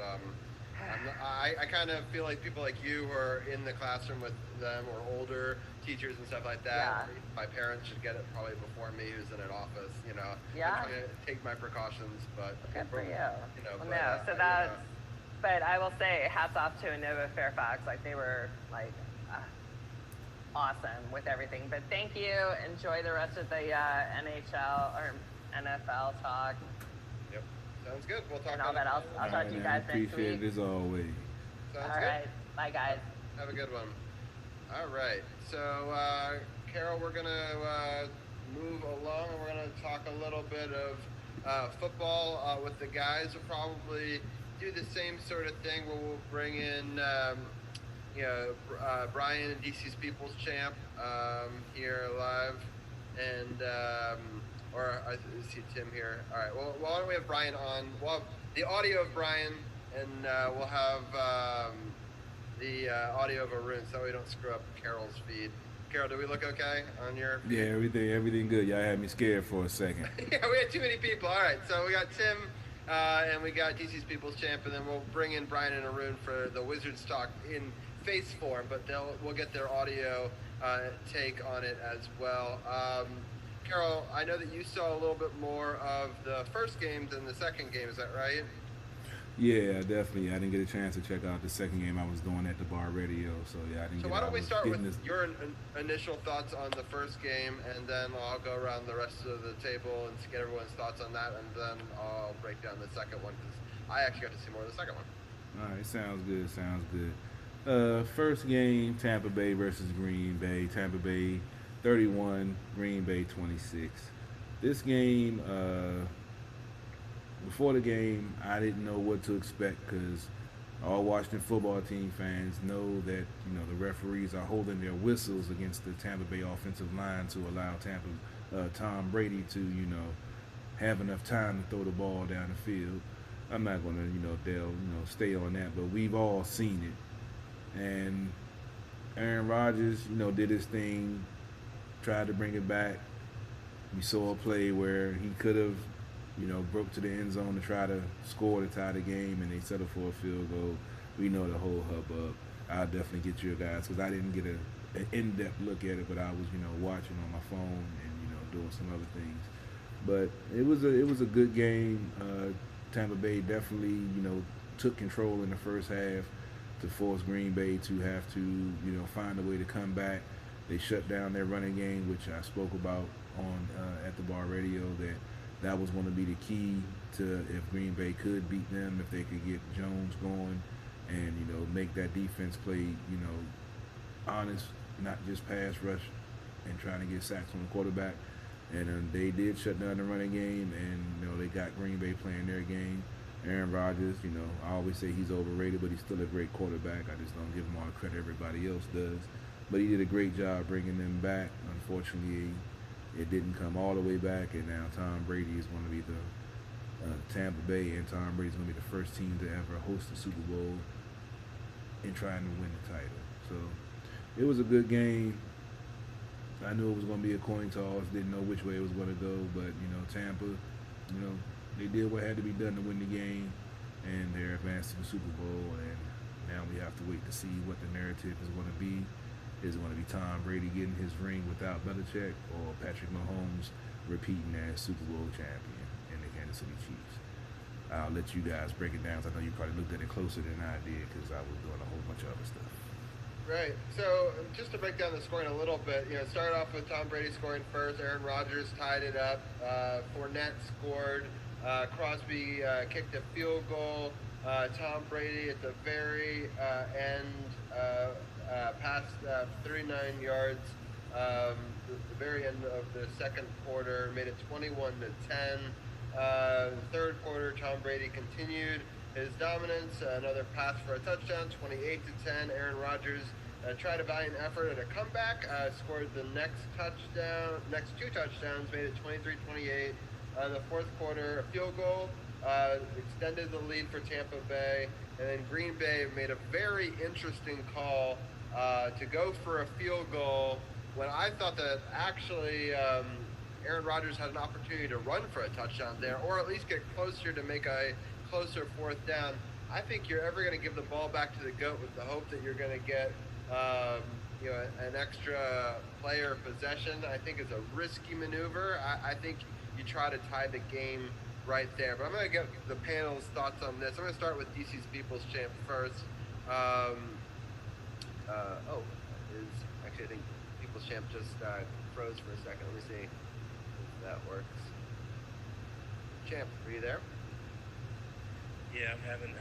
I kind of feel like people like you who are in the classroom with them or older teachers and stuff like that. Yeah. My parents should get it probably before me, who's in an office. Yeah. I'm trying to take my precautions, but good for you. But, but I will say, hats off to Nova Fairfax. Like they were like awesome with everything. But thank you. Enjoy the rest of the NHL or NFL talk. Yep. Sounds good. We'll talk. And all that. I'll talk to you guys next week. Appreciate it as always. Sounds all good. right. Bye, guys. Have a good one. All right. So, Carol, we're going to move along, and we're going to talk a little bit of football with the guys. We'll probably do the same sort of thing where we'll bring in, Brian, DC's People's Champ, here live, and or I see Tim here. All right. Well, why don't we have Brian on? We'll have the audio of Brian, and we'll have the audio of Arun, so we don't screw up Carol's feed. Carol, do we look okay on your feed? Yeah, everything good. Y'all had me scared for a second. Yeah, we had too many people. All right, so we got Tim, and we got DC's People's Champ, and then we'll bring in Brian and Arun for the Wizards talk in face form, but we'll get their audio take on it as well. Carol, I know that you saw a little bit more of the first game than the second game. Is that right? Yeah, definitely. I didn't get a chance to check out the second game. I was doing at the bar radio, so yeah, I didn't. So why don't we start with your initial thoughts on the first game, and then I'll go around the rest of the table and get everyone's thoughts on that, and then I'll break down the second one because I actually got to see more of the second one. All right, sounds good. First game, Tampa Bay versus Green Bay. Tampa Bay 31, Green Bay 26. This game, before the game, I didn't know what to expect because all Washington football team fans know that the referees are holding their whistles against the Tampa Bay offensive line to allow Tom Brady to have enough time to throw the ball down the field. I'm not going to stay on that, but we've all seen it. And Aaron Rodgers, did his thing, tried to bring it back. We saw a play where he could have, broke to the end zone to try to score to tie the game, and they settled for a field goal. We know the whole hubbub. I'll definitely get you guys because I didn't get an in-depth look at it, but I was, watching on my phone and doing some other things. But it was a good game. Tampa Bay definitely, took control in the first half to force Green Bay to have to, find a way to come back. They shut down their running game, which I spoke about on at the bar radio, that was going to be the key to if Green Bay could beat them, if they could get Jones going and, make that defense play, honest, not just pass rush and trying to get sacks on the quarterback. And they did shut down the running game, and they got Green Bay playing their game. Aaron Rodgers, I always say he's overrated, but he's still a great quarterback. I just don't give him all the credit everybody else does. But he did a great job bringing them back. Unfortunately, it didn't come all the way back, and now Tom Brady is going to be the Tampa Bay, and Tom Brady is going to be the first team to ever host the Super Bowl and trying to win the title. So it was a good game. I knew it was going to be a coin toss. Didn't know which way it was going to go, but Tampa, they did what had to be done to win the game, and they're advanced to the Super Bowl. And now we have to wait to see what the narrative is going to be. Is it going to be Tom Brady getting his ring without Belichick, or Patrick Mahomes repeating as Super Bowl champion in the Kansas City Chiefs? I'll let you guys break it down. I know you probably looked at it closer than I did because I was doing a whole bunch of other stuff. Right. So just to break down the scoring a little bit, started off with Tom Brady scoring first. Aaron Rodgers tied it up. Fournette scored. Crosby kicked a field goal. Tom Brady at the very end passed 39 yards. The very end of the second quarter made it 21-10. Third quarter, Tom Brady continued his dominance. Another pass for a touchdown, 28-10. Aaron Rodgers tried a valiant effort at a comeback, scored the next two touchdowns, made it 23-28. The fourth quarter, a field goal extended the lead for Tampa Bay, and then Green Bay made a very interesting call to go for a field goal when I thought that actually Aaron Rodgers had an opportunity to run for a touchdown there, or at least get closer to make a closer fourth down. I think you're ever going to give the ball back to the GOAT with the hope that you're going to get an extra player possession. I think is a risky maneuver. I think you try to tie the game right there. But I'm going to get the panel's thoughts on this. I'm going to start with DC's People's Champ first. I think People's Champ just froze for a second. Let me see if that works. Champ, are you there? Yeah, I'm having.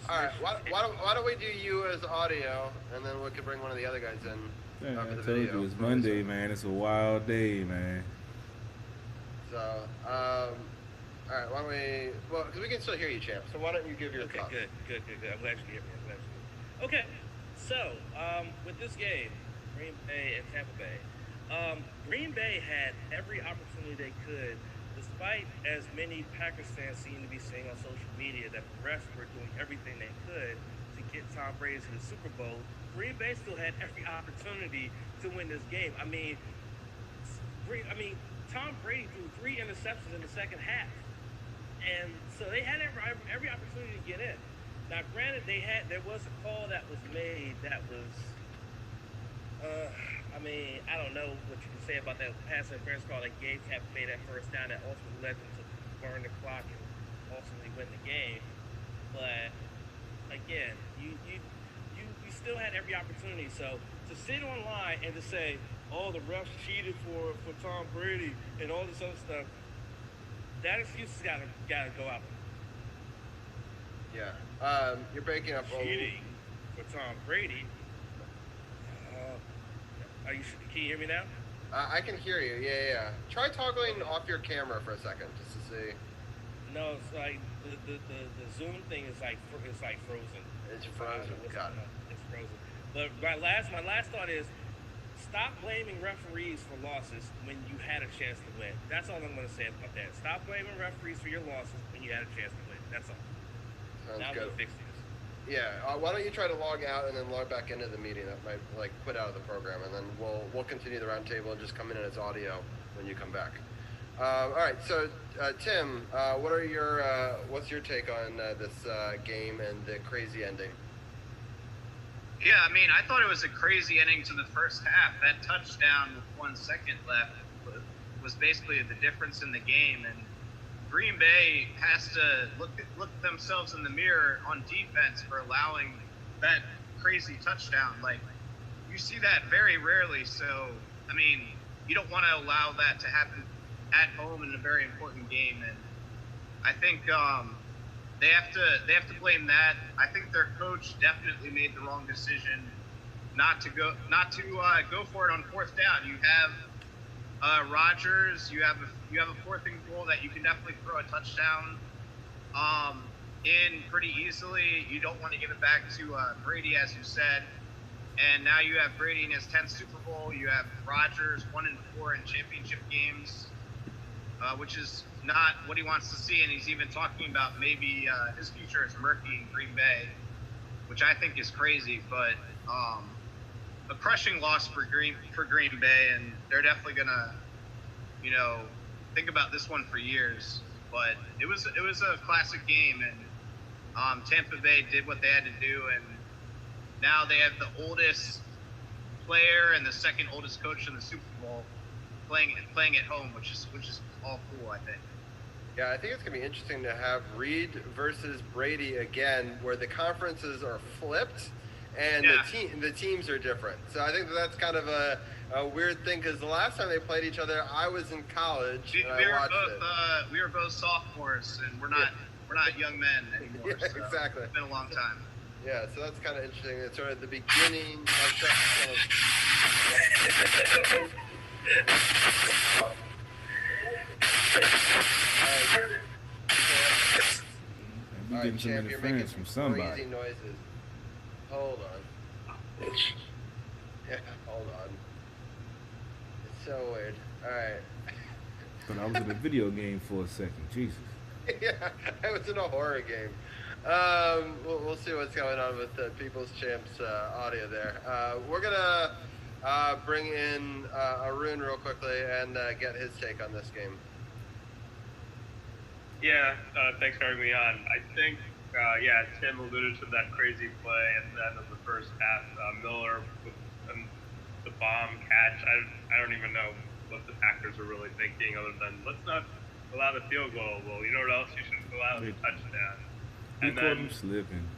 All right, why don't we do you as audio, and then we can bring one of the other guys in. Man, I for the told video. you it's Monday, man. It's a wild day, man. So, all right, why don't we? Well, because we can still hear you, Champ. So why don't you give your thoughts? Good. I'm glad you hear me. Okay, so with this game, Green Bay and Tampa Bay, Green Bay had every opportunity they could. Despite as many Packers fans seem to be saying on social media that the refs were doing everything they could to get Tom Brady to the Super Bowl, Green Bay still had every opportunity to win this game. I mean, Tom Brady threw 3 interceptions in the second half, and so they had every opportunity to get in. Now, granted, there was a call that was made that was, I don't know what you can say about that pass interference call that gave Tampa Bay that first down that ultimately led them to burn the clock and ultimately win the game. But again, you still had every opportunity. So to sit online and to say, "Oh, the refs cheated for Tom Brady" and all this other stuff, that excuse has got to go out. Yeah, you're breaking up. Cheating for Tom Brady. Can you hear me now? I can hear you. Yeah. Try toggling off your camera for a second, just to see. No, it's like the Zoom thing is like frozen. It's frozen. Got it. It's frozen. But my last thought is, stop blaming referees for losses when you had a chance to win. That's all I'm going to say about that. Stop blaming referees for your losses when you had a chance to win. That's all. Sounds now good. I'm going to fix this. Yeah, why don't you try to log out and then log back into the meeting? That might quit out of the program, and then we'll continue the roundtable and just come in as audio when you come back. All right, so Tim, what's your take on this game and the crazy ending? Yeah, I thought it was a crazy ending to the first half. That touchdown with 1 second left was basically the difference in the game, and Green Bay has to look themselves in the mirror on defense for allowing that crazy touchdown. Like, you see that very rarely. So, you don't want to allow that to happen at home in a very important game. And I think they have to blame that. I think their coach definitely made the wrong decision not to go for it on fourth down. You have Rodgers, you have a fourth and goal that you can definitely throw a touchdown in pretty easily. You don't want to give it back to Brady, as you said. And now you have Brady in his 10th Super Bowl. You have Rodgers 1-4 in championship games, which is not what he wants to see. And he's even talking about maybe his future is murky in Green Bay, which I think is crazy. But a crushing loss for Green Bay, and they're definitely gonna, think about this one for years. But it was a classic game, and Tampa Bay did what they had to do, and now they have the oldest player and the second oldest coach in the Super Bowl playing at home, which is all cool, I think. Yeah, I think it's going to be interesting to have Reed versus Brady again, where the conferences are flipped and the teams are different. So I think that's kind of a weird thing, because the last time they played each other, I was in college. We were both sophomores, and we're not young men anymore. Yeah, so exactly. It's been a long time. Yeah, so that's kind of interesting. It's sort of the beginning We're getting some interference from somebody. Crazy noises. Hold on. Yeah, hold on. It's so weird. All right. But I was in a video game for a second. Jesus. Yeah, I was in a horror game. We'll see what's going on with the People's Champs audio there. We're gonna bring in Arun real quickly and get his take on this game. Yeah, thanks for having me on. I think, Tim alluded to that crazy play at the end of the first half. Miller with the bomb catch. I don't even know what the Packers are really thinking, other than let's not allow the field goal. Well, you know what else you shouldn't allow? The touchdown. And then slipping.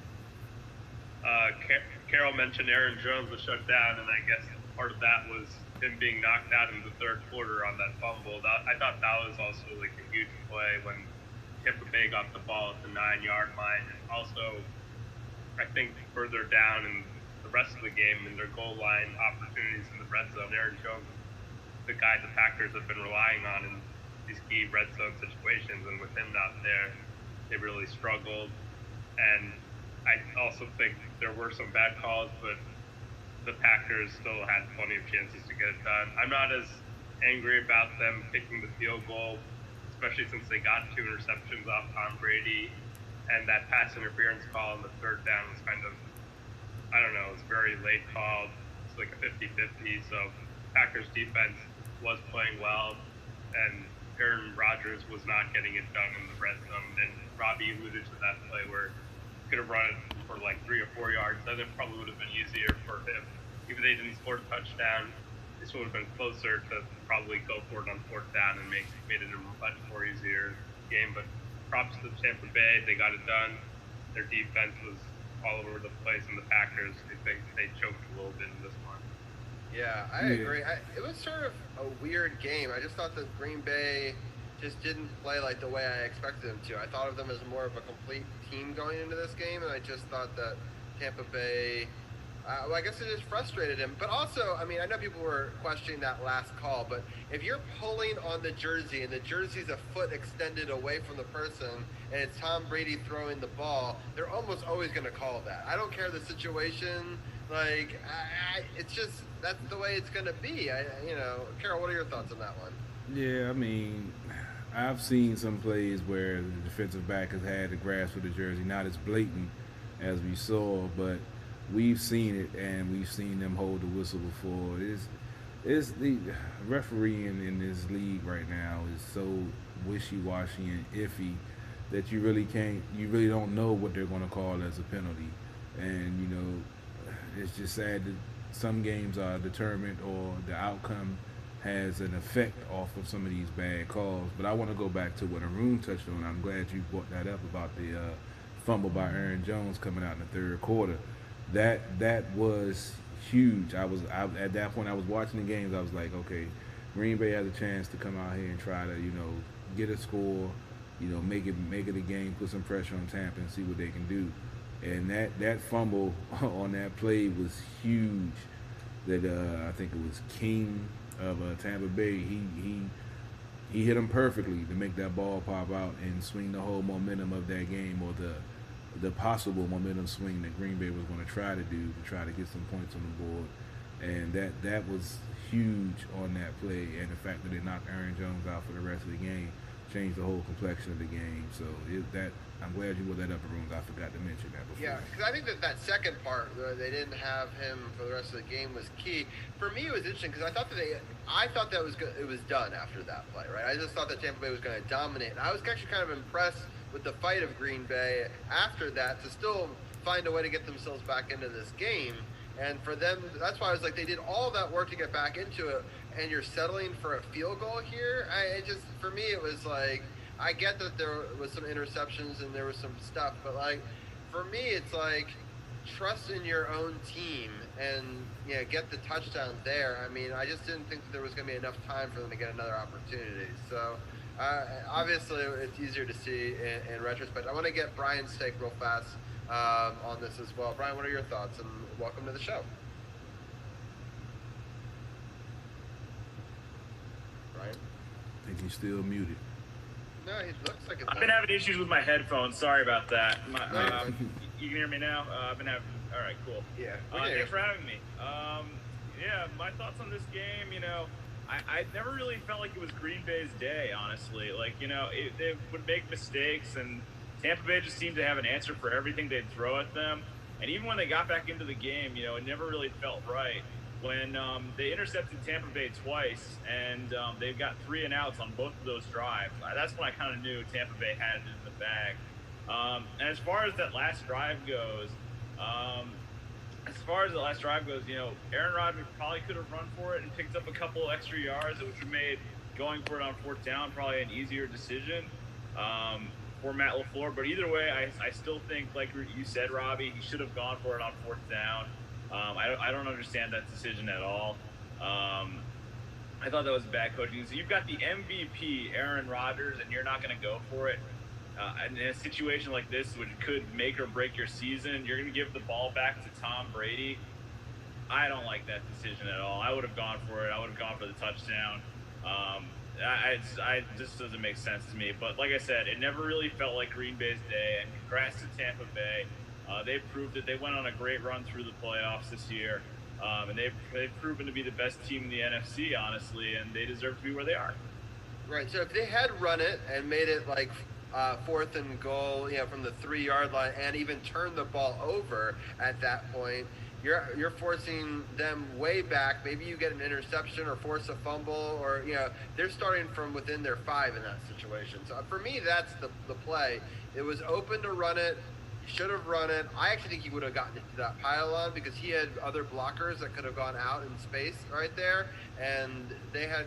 Carroll mentioned Aaron Jones was shut down, and I guess part of that was him being knocked out in the third quarter on that fumble. I thought that was also like a huge play when Tampa Bay got the ball at the 9-yard line. And also, I think further down in the rest of the game, in their goal line opportunities in the red zone, Aaron Jones, the guy the Packers have been relying on in these key red zone situations, and with him not there, they really struggled. And I also think there were some bad calls, but the Packers still had plenty of chances to get it done. I'm not as angry about them picking the field goal, especially since they got 2 interceptions off Tom Brady, and that pass interference call on the third down was kind of, I don't know, it's very late called. It's like a 50-50, so Packers defense was playing well, and Aaron Rodgers was not getting it done in the red zone. And Robbie alluded to that play where he could have run it for like 3 or 4 yards. Then it probably would have been easier for him. Even if they didn't score a touchdown, this would have been closer to probably go for it on 4th down and made it a much more easier game. But props to Tampa Bay, they got it done. Their defense was all over the place, and the Packers, I think they choked a little bit in this one. Yeah, I agree. It was sort of a weird game. I just thought that Green Bay just didn't play like the way I expected them to. I thought of them as more of a complete team going into this game, and I just thought that Tampa Bay, I guess it just frustrated him. But also, I mean, I know people were questioning that last call, but if you're pulling on the jersey and the jersey's a foot extended away from the person and it's Tom Brady throwing the ball, they're almost always going to call that. I don't care the situation. Like, it's just, that's the way it's going to be. Carol, what are your thoughts on that one? Yeah, I mean, I've seen some plays where the defensive back has had the grasp of the jersey, not as blatant as we saw, but we've seen it, and we've seen them hold the whistle before. It's the refereeing in this league right now is so wishy-washy and iffy that you really don't know what they're going to call as a penalty. And, it's just sad that some games are determined or the outcome has an effect off of some of these bad calls. But I want to go back to what Arun touched on. I'm glad you brought that up about the fumble by Aaron Jones coming out in the third quarter. That was huge. At that point I was watching the games. I was like, okay, Green Bay has a chance to come out here and try to get a score, make it a game, put some pressure on Tampa and see what they can do. And that fumble on that play was huge. That I think it was King of Tampa Bay. He hit him perfectly to make that ball pop out and swing the whole momentum of that game, or the possible momentum swing that Green Bay was going to try to do to try to get some points on the board. And that was huge on that play, and the fact that they knocked Aaron Jones out for the rest of the game changed the whole complexion of the game. So I'm glad you brought that up, Arun. I forgot to mention that before. Yeah, because I think that second part where they didn't have him for the rest of the game was key. For me, it was interesting because I thought that it was done after that play, right? I just thought that Tampa Bay was going to dominate, and I was actually kind of impressed with the fight of Green Bay after that to still find a way to get themselves back into this game. And for them, that's why I was like, they did all that work to get back into it, and you're settling for a field goal here. For me, it was like, I get that there was some interceptions and there was some stuff, but like, for me, it's like, trust in your own team and get the touchdown there. I mean, I just didn't think that there was going to be enough time for them to get another opportunity. So obviously, it's easier to see in retrospect. I want to get Brian's take real fast on this as well. Brian, what are your thoughts? And welcome to the show. Brian? I think he's still muted. No, he looks like I've been having issues with my headphones. Sorry about that. You can hear me now? I've been having... All right, cool. Yeah. Thanks for having me. Yeah, my thoughts on this game, I never really felt like it was Green Bay's day, honestly. Like, they would make mistakes, and Tampa Bay just seemed to have an answer for everything they'd throw at them. And even when they got back into the game, it never really felt right. When they intercepted Tampa Bay twice, and they got 3 and outs on both of those drives, that's when I kind of knew Tampa Bay had it in the bag. And as far as that last drive goes, Aaron Rodgers probably could have run for it and picked up a couple extra yards, which would have made going for it on 4th down probably an easier decision for Matt LaFleur. But either way, I still think, like you said, Robbie, he should have gone for it on 4th down. I don't understand that decision at all. I thought that was bad coaching. So you've got the MVP, Aaron Rodgers, and you're not going to go for it. In a situation like this, which could make or break your season, you're going to give the ball back to Tom Brady. I don't like that decision at all. I would have gone for it. I would have gone for the touchdown. It just doesn't make sense to me. But like I said, it never really felt like Green Bay's day. And congrats to Tampa Bay. They proved it. They went on a great run through the playoffs this year. And they've proven to be the best team in the NFC, honestly, and they deserve to be where they are. Right. So if they had run it and made it like 4th and goal, from the 3-yard line, and even turned the ball over at that point, you're forcing them way back. Maybe you get an interception or force a fumble, or they're starting from within their 5 in that situation. So for me, that's the play. It was open to run it. He should have run it. I actually think he would have gotten into that pylon because he had other blockers that could have gone out in space right there, and they had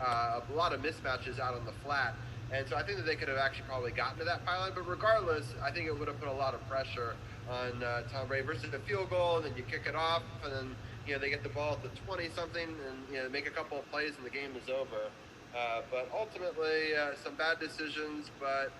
a lot of mismatches out on the flat. And so I think that they could have actually probably gotten to that pylon. But regardless, I think it would have put a lot of pressure on Tom Brady versus a field goal, and then you kick it off, and then they get the ball at the 20-something, and make a couple of plays, and the game is over. But ultimately, some bad decisions. But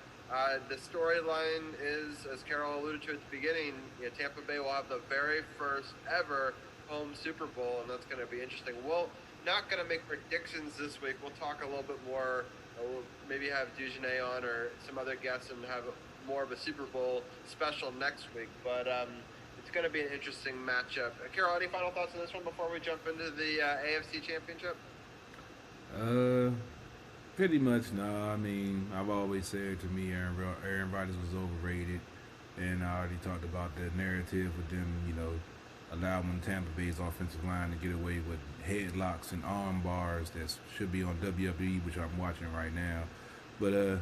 the storyline is, as Carol alluded to at the beginning, Tampa Bay will have the very first ever home Super Bowl, and that's going to be interesting. We're not going to make predictions this week. We'll talk a little bit more. We'll maybe have Dugenais on or some other guests and have more of a Super Bowl special next week. But it's going to be an interesting matchup. Carol, any final thoughts on this one before we jump into the AFC Championship? Pretty much, no. I mean, I've always said, to me, Aaron Rodgers was overrated. And I already talked about the narrative with them, allowing Tampa Bay's offensive line to get away with headlocks and arm bars that should be on WWE, which I'm watching right now. But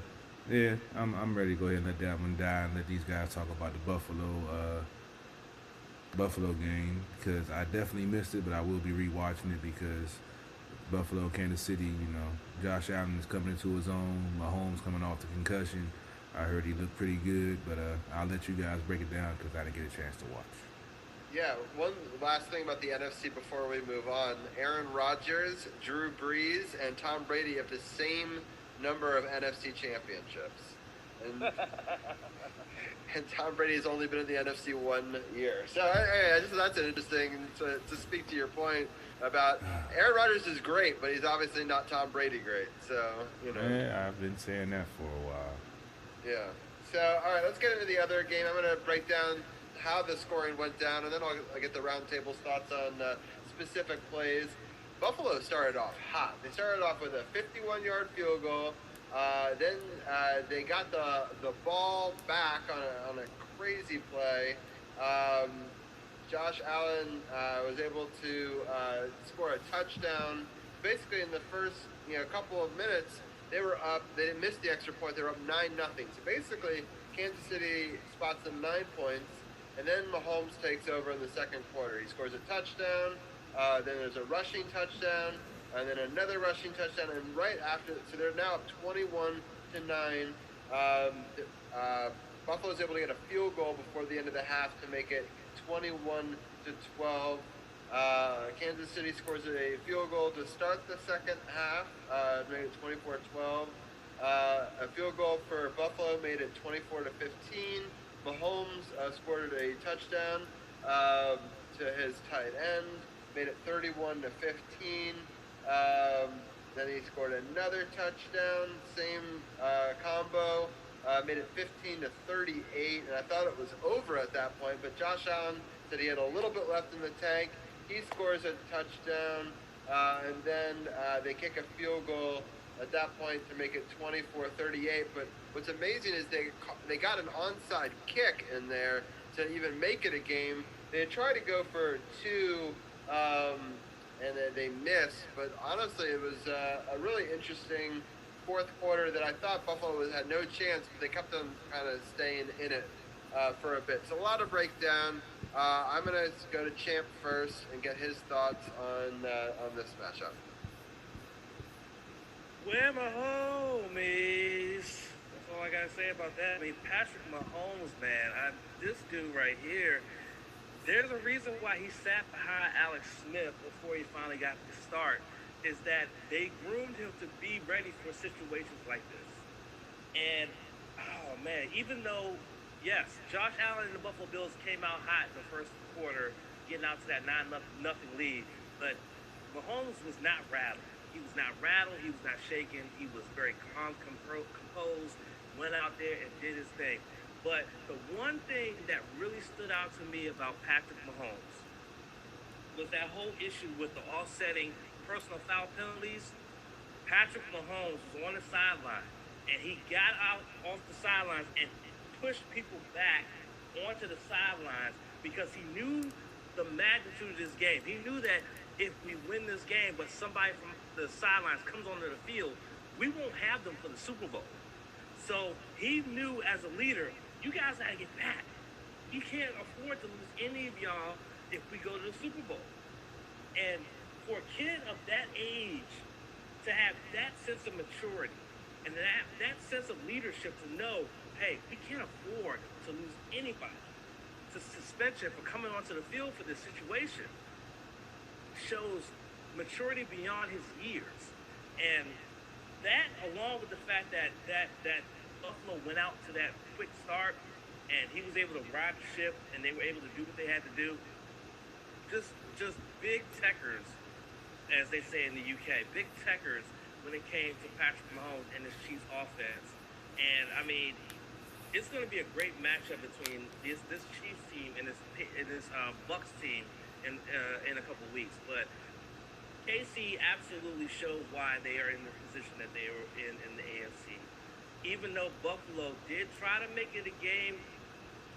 yeah, I'm ready to go ahead and let that one die and let these guys talk about the Buffalo game, because I definitely missed it, but I will be rewatching it because Buffalo, Kansas City, Josh Allen is coming into his own. Mahomes coming off the concussion. I heard he looked pretty good, but I'll let you guys break it down because I didn't get a chance to watch. Yeah, one last thing about the NFC before we move on. Aaron Rodgers, Drew Brees, and Tom Brady have the same number of NFC championships. and and Tom Brady has only been in the NFC 1 year. So that's an interesting to speak to your point about Aaron Rodgers is great, but he's obviously not Tom Brady great. So Yeah, I've been saying that for a while. Yeah. So, all right, let's get into the other game. I'm going to break down how the scoring went down, and then I'll get the roundtable's thoughts on specific plays. Buffalo started off hot. They started off with a 51-yard field goal. Then they got the ball back on a crazy play. Josh Allen was able to score a touchdown. Basically, in the first couple of minutes, they were up. They didn't miss the extra point. They were up 9-0. So basically, Kansas City spots them 9 points, and then Mahomes takes over in the second quarter. He scores a touchdown. Then there's a rushing touchdown, and then another rushing touchdown. And right after, so they're now up 21-9. Buffalo's able to get a field goal before the end of the half to make it 21-12. Kansas City scores a field goal to start the second half, made it 24-12. A field goal for Buffalo made it 24-15. Mahomes scored a touchdown to his tight end, made it 31-15. Then he scored another touchdown, same combo, made it 15-38. And I thought it was over at that point, but Josh Allen said he had a little bit left in the tank. He scores a touchdown, and then they kick a field goal at that point to make it 24-38. But what's amazing is they got an onside kick in there to even make it a game. They tried to go for two, and they missed. But honestly, it was a really interesting fourth quarter that I thought Buffalo had no chance, but they kept them kind of staying in it for a bit. So a lot of breakdown. I'm going to go to Champ first and get his thoughts on this matchup. Where my homies? That's all I got to say about that. I mean, Patrick Mahomes, man. This dude right here, there's a reason why he sat behind Alex Smith before he finally got the start, is that they groomed him to be ready for situations like this. And, oh, man, even though, yes, Josh Allen and the Buffalo Bills came out hot in the first quarter, getting out to that 9-0 lead, but Mahomes was not rattled. He was not rattled. He was not shaken. He was very calm, composed, went out there and did his thing. But the one thing that really stood out to me about Patrick Mahomes was that whole issue with the offsetting personal foul penalties. Patrick Mahomes was on the sideline, and he got out off the sidelines and pushed people back onto the sidelines because he knew the magnitude of this game. He knew that if we win this game, but somebody from the sidelines comes onto the field, we won't have them for the Super Bowl. So he knew as a leader, you guys got to get back. You can't afford to lose any of y'all if we go to the Super Bowl. And for a kid of that age to have that sense of maturity and that sense of leadership to know, hey, we can't afford to lose anybody. To suspension for coming onto the field for this situation shows maturity beyond his years. And that, along with the fact that Buffalo went out to that quick start and he was able to ride the ship and they were able to do what they had to do, just big techers, as they say in the UK, big techers when it came to Patrick Mahomes and his Chiefs offense. And I mean, it's going to be a great matchup between this Chiefs team and this Bucs team in a couple of weeks. But KC absolutely showed why they are in the position that they are in the AFC. Even though Buffalo did try to make it a game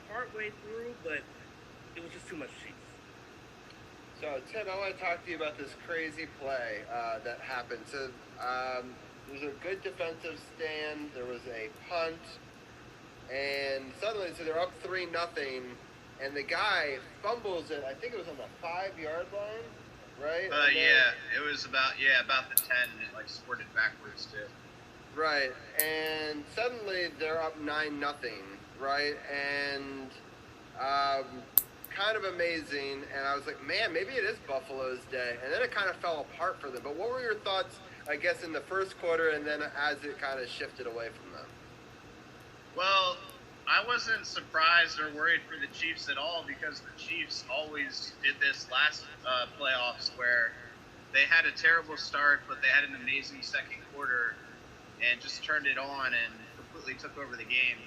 partway through, but it was just too much Chiefs. So, Tim, I want to talk to you about this crazy play that happened. So, there was a good defensive stand. There was a punt. And suddenly, so they're up 3-0. And the guy fumbles it. I think it was on the 5-yard line, right? Yeah. It was about the 10. And it, squirted backwards, too. Right. And suddenly, they're up 9-0, right? And kind of amazing, and I was like, man, maybe it is Buffalo's day. And then it kind of fell apart for them. But what were your thoughts, I guess, in the first quarter and then as it kind of shifted away from them? Well, I wasn't surprised or worried for the Chiefs at all because the Chiefs always did this last playoffs where they had a terrible start, but they had an amazing second quarter and just turned it on and completely took over the game.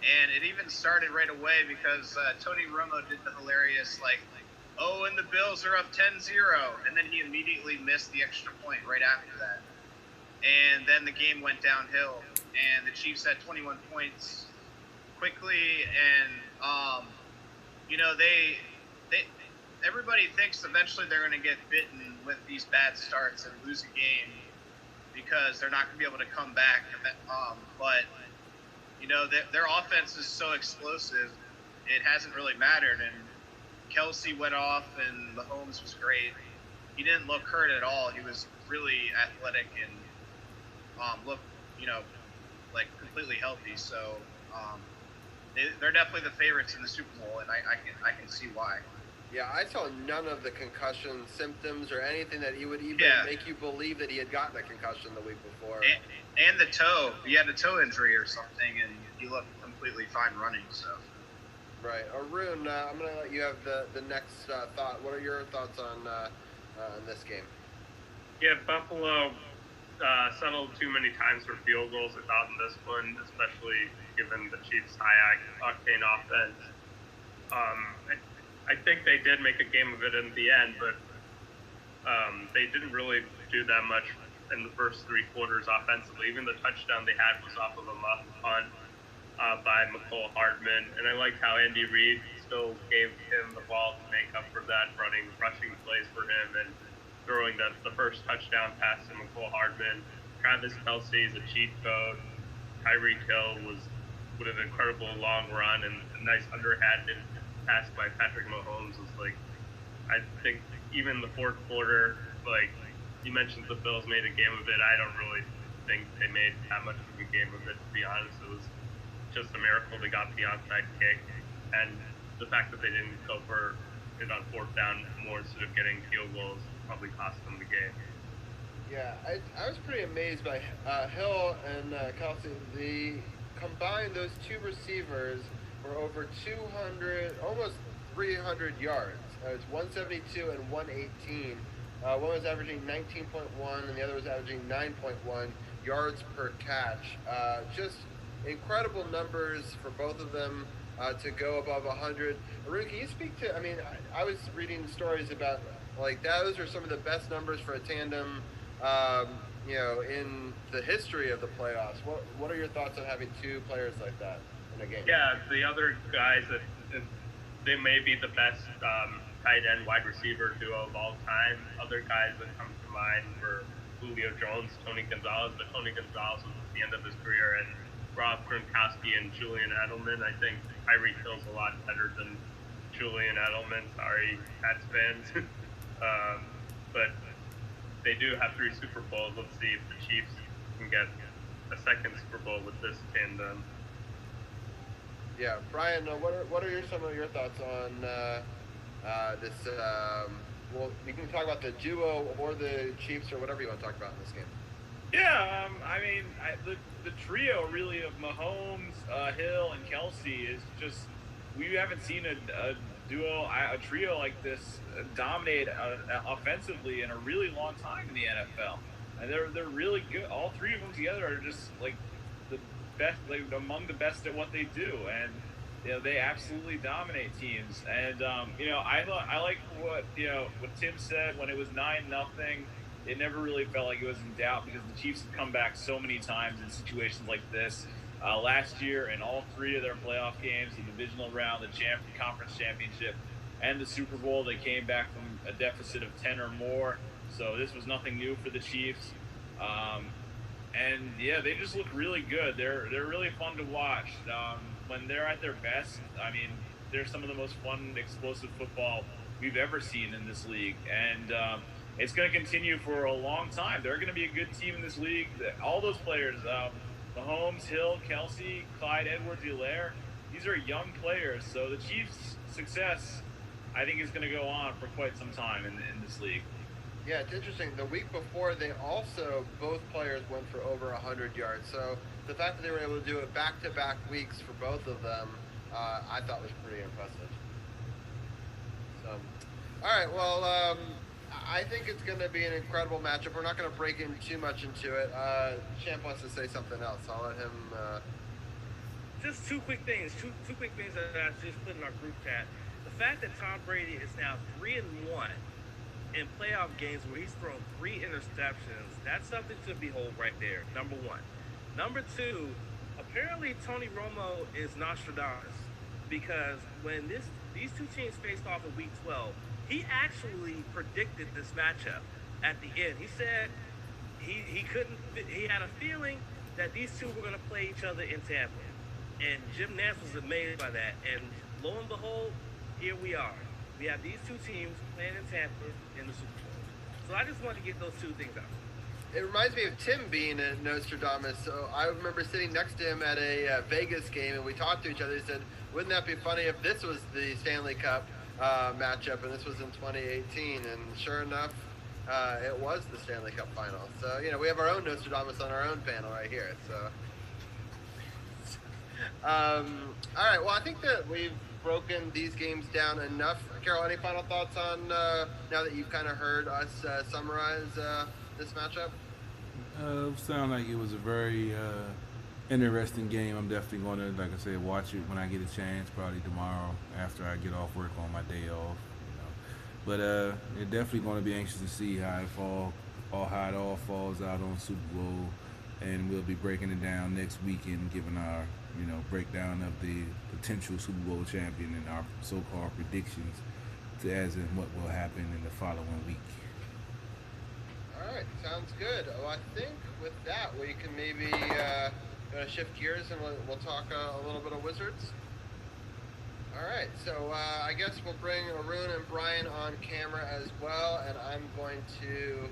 And it even started right away because Tony Romo did the hilarious, like, oh, and the Bills are up 10-0. And then he immediately missed the extra point right after that. And then the game went downhill. And the Chiefs had 21 points quickly. And, everybody thinks eventually they're going to get bitten with these bad starts and lose a game because they're not going to be able to come back. But their offense is so explosive, it hasn't really mattered. And Kelsey went off, and Mahomes was great. He didn't look hurt at all. He was really athletic and looked, like completely healthy. So they're definitely the favorites in the Super Bowl, and I can see why. Yeah, I saw none of the concussion symptoms or anything that he would even make you believe that he had gotten a concussion the week before. And the toe. He had a toe injury or something, and he looked completely fine running. So. Right. Arun, I'm going to let you have the next thought. What are your thoughts on this game? Yeah, Buffalo settled too many times for field goals, I thought, in this one, especially given the Chiefs' high-octane offense. I think they did make a game of it in the end, but they didn't really do that much in the first three quarters offensively. Even the touchdown they had was off of a muff punt by McCole Hardman. And I liked how Andy Reid still gave him the ball to make up for that, running rushing plays for him and throwing the first touchdown pass to McCole Hardman. Travis Kelce is a cheat code. Tyreek Hill with an incredible long run and a nice underhanded pass by Patrick Mahomes was like, I think even the fourth quarter, like you mentioned the Bills made a game of it. I don't really think they made that much of a game of it, to be honest. It was just a miracle they got the onside kick, and the fact that they didn't go for it on fourth down more instead of getting field goals probably cost them the game. Yeah, I was pretty amazed by Hill and Kelsey. Combined, those two receivers were over 200, almost 300 yards. It's 172 and 118. One was averaging 19.1 and the other was averaging 9.1 yards per catch. Just incredible numbers for both of them to go above 100. Arun, can you speak to, I was reading stories about, like, those are some of the best numbers for a tandem, in the history of the playoffs. What are your thoughts on having two players like that in a game? Yeah, the other guys that they may be the best tight end wide receiver duo of all time. Other guys that come to mind were Julio Jones, Tony Gonzalez, but Tony Gonzalez was at the end of his career, and Rob Gronkowski and Julian Edelman. I think Tyreek Hill's a lot better than Julian Edelman. Sorry, Pats fans. But they do have 3 Super Bowls. Let's see if the Chiefs can get a second Super Bowl with this tandem. Yeah, Brian, what are some of your thoughts on this? Well, you can talk about the duo or the Chiefs or whatever you want to talk about in this game. Yeah, the trio really of Mahomes, Hill, and Kelsey is just, we haven't seen a trio like this dominate offensively in a really long time in the NFL. And they're really good. All 3 of them together are just like the best, like among the best at what they do, and they absolutely dominate teams. And I like what Tim said when it was 9-0. It never really felt like it was in doubt because the Chiefs have come back so many times in situations like this. Last year, in all 3 of their playoff games, the divisional round, the conference championship, and the Super Bowl, they came back from a deficit of 10 or more. So this was nothing new for the Chiefs. And yeah, they just look really good. They're really fun to watch. When they're at their best, they're some of the most fun, explosive football we've ever seen in this league. And it's going to continue for a long time. They're going to be a good team in this league. All those players, Mahomes, Hill, Kelsey, Clyde Edwards-Helaire, these are young players. So the Chiefs' success, I think, is going to go on for quite some time in this league. Yeah, it's interesting. The week before, both players went for over 100 yards. So the fact that they were able to do it back-to-back weeks for both of them, I thought was pretty impressive. So, all right, well, I think it's going to be an incredible matchup. We're not going to break in too much into it. Champ wants to say something else. I'll let him. Just two quick things that I just put in our group chat. The fact that Tom Brady is now 3-1 in playoff games where he's thrown 3 interceptions, that's something to behold right there, number one. Number two, apparently Tony Romo is Nostradamus, because when these two teams faced off in Week 12, he actually predicted this matchup at the end. He said he had a feeling that these two were going to play each other in Tampa. And Jim Nantz was amazed by that. And lo and behold, here we are. We have these two teams playing in Tampa in the Super Bowl. So I just wanted to get those two things out. It reminds me of Tim being a Nostradamus. So I remember sitting next to him at a Vegas game, and we talked to each other. He said, wouldn't that be funny if this was the Stanley Cup matchup, and this was in 2018? And sure enough, it was the Stanley Cup final. So, we have our own Nostradamus on our own panel right here. So, all right. Well, I think that we've broken these games down enough. Carol, any final thoughts on now that you've kind of heard us summarize this matchup? Sound like it was a very interesting game. I'm definitely going to, like I said, watch it when I get a chance, probably tomorrow after I get off work on my day off. But they're definitely going to be anxious to see how it all falls out on Super Bowl, and we'll be breaking it down next weekend, giving our breakdown of the potential Super Bowl champion and our so-called predictions as in what will happen in the following week. All right, sounds good. Well, I think with that we can maybe shift gears and we'll talk a little bit of Wizards. All right, so I guess we'll bring Arun and Brian on camera as well, and I'm going to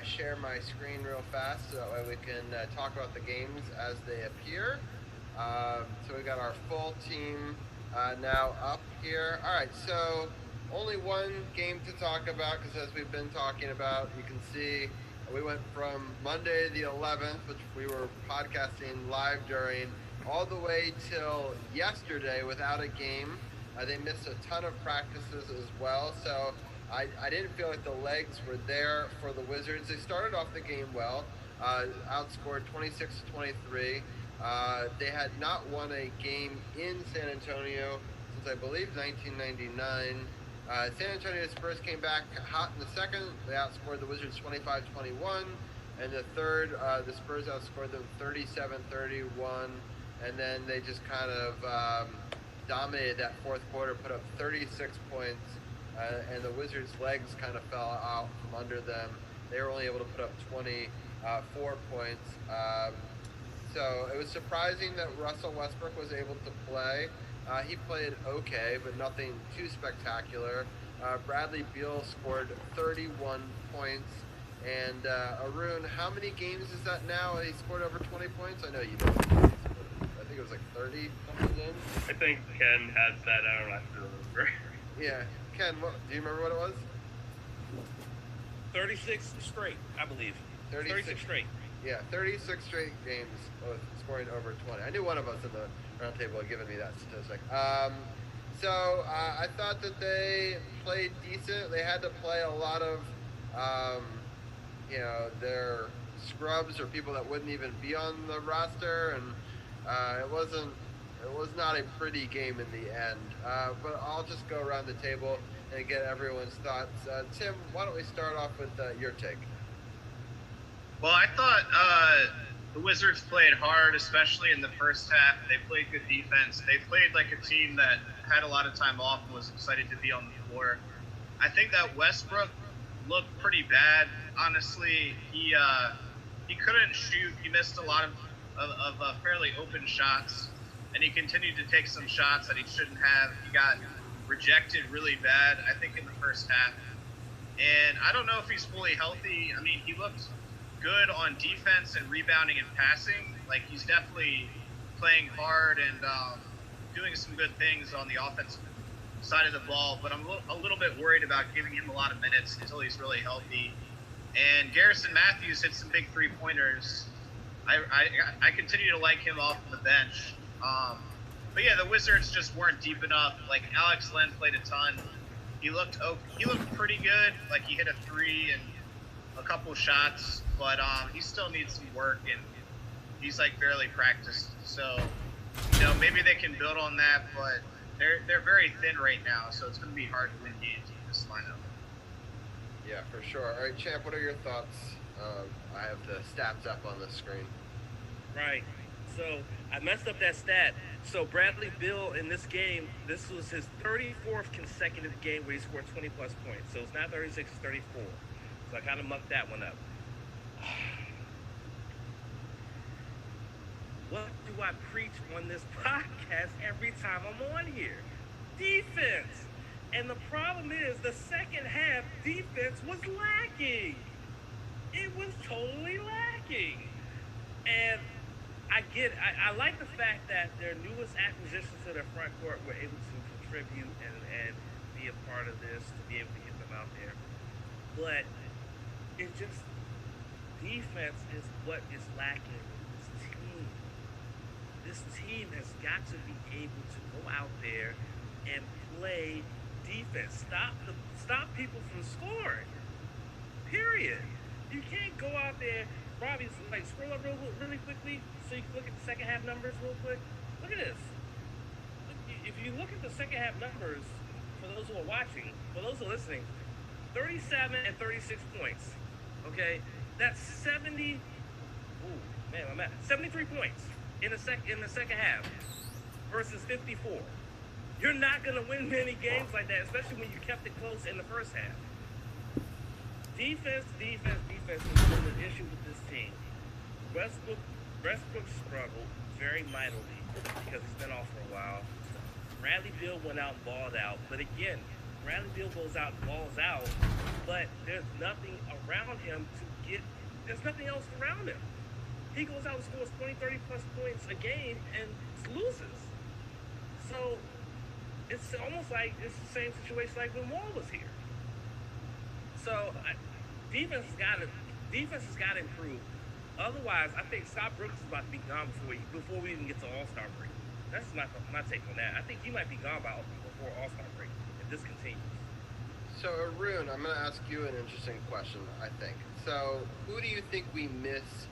share my screen real fast so that way we can talk about the games as they appear. So we got our full team now up here. All right, so only one game to talk about, because as we've been talking about, you can see we went from Monday the 11th, which we were podcasting live during, all the way till yesterday without a game. They missed a ton of practices as well, so I didn't feel like the legs were there for the Wizards. They started off the game well, outscored 26-23. They had not won a game in San Antonio since I believe 1999. San Antonio Spurs came back hot in the second. They outscored the Wizards 25-21. And the third, the Spurs outscored them 37-31. And then they just kind of dominated that fourth quarter, put up 36 points. And the Wizards' legs kind of fell out from under them. They were only able to put up 24 points. So it was surprising that Russell Westbrook was able to play. He played okay, but nothing too spectacular. Bradley Beal scored 31 points. And Arun, how many games is that now? He scored over 20 points? I know you know. I think it was like 30 something games. I think Ken has that. I don't have to remember. Yeah. Ken, do you remember what it was? 36 straight, I believe. 36 straight. Yeah, 36 straight games of scoring over 20. I knew one of us in the round table had given me that statistic. So I thought that they played decent. They had to play a lot of, their scrubs or people that wouldn't even be on the roster, and it was not a pretty game in the end. But I'll just go around the table and get everyone's thoughts. Tim, why don't we start off with your take? Well, I thought the Wizards played hard, especially in the first half. They played good defense. They played like a team that had a lot of time off and was excited to be on the floor. I think that Westbrook looked pretty bad, honestly. He couldn't shoot. He missed a lot of fairly open shots, and he continued to take some shots that he shouldn't have. He got rejected really bad, I think, in the first half. And I don't know if he's fully healthy. I mean, he looked good on defense and rebounding and passing. Like, he's definitely playing hard and doing some good things on the offensive side of the ball, but I'm a little bit worried about giving him a lot of minutes until he's really healthy. And Garrison Matthews hit some big three-pointers, I continue to like him off the bench. But yeah, the Wizards just weren't deep enough. Like Alex Len played a ton. He looked pretty good. Like he hit a 3 and a couple shots, but he still needs some work, and he's like barely practiced. So maybe they can build on that, but they're very thin right now, so it's going to be hard to win games with this lineup. Yeah, for sure. All right, Champ, what are your thoughts? I have the stats up on the screen. Right. So I messed up that stat. So Bradley Beal in this game, this was his 34th consecutive game where he scored 20-plus points. So it's not 36, it's 34. So I kind of mucked that one up. What do I preach on this podcast every time I'm on here? Defense. And the problem is the second half defense was lacking. It was totally lacking. And I like the fact that their newest acquisitions to their front court were able to contribute and be a part of this, to be able to get them out there. But it just, defense is what is lacking with this team. This team has got to be able to go out there and play defense. Stop people from scoring. Period. You can't go out there. Robbie, like, scroll up really quickly so you can look at the second half numbers real quick. Look at this. If you look at the second half numbers, for those who are watching, for those who are listening, 37 and 36 points. Okay, that's 73 points in the second half versus 54. You're not gonna win many games like that, especially when you kept it close in the first half. Defense has been an issue with this team. Westbrook struggled very mightily because he's been off for a while. Bradley Beal went out and balled out, but again, Bradley Beal goes out and balls out, but there's nothing around him there's nothing else around him. He goes out and scores 20, 30 plus points a game and loses. So it's almost like it's the same situation like when Wall was here. So defense has got to improve. Otherwise, I think Scott Brooks is about to be gone before we even get to All-Star break. That's my take on that. I think he might be gone before All-Star break if this continues. So, Arun, I'm going to ask you an interesting question, I think. So, who do you think we miss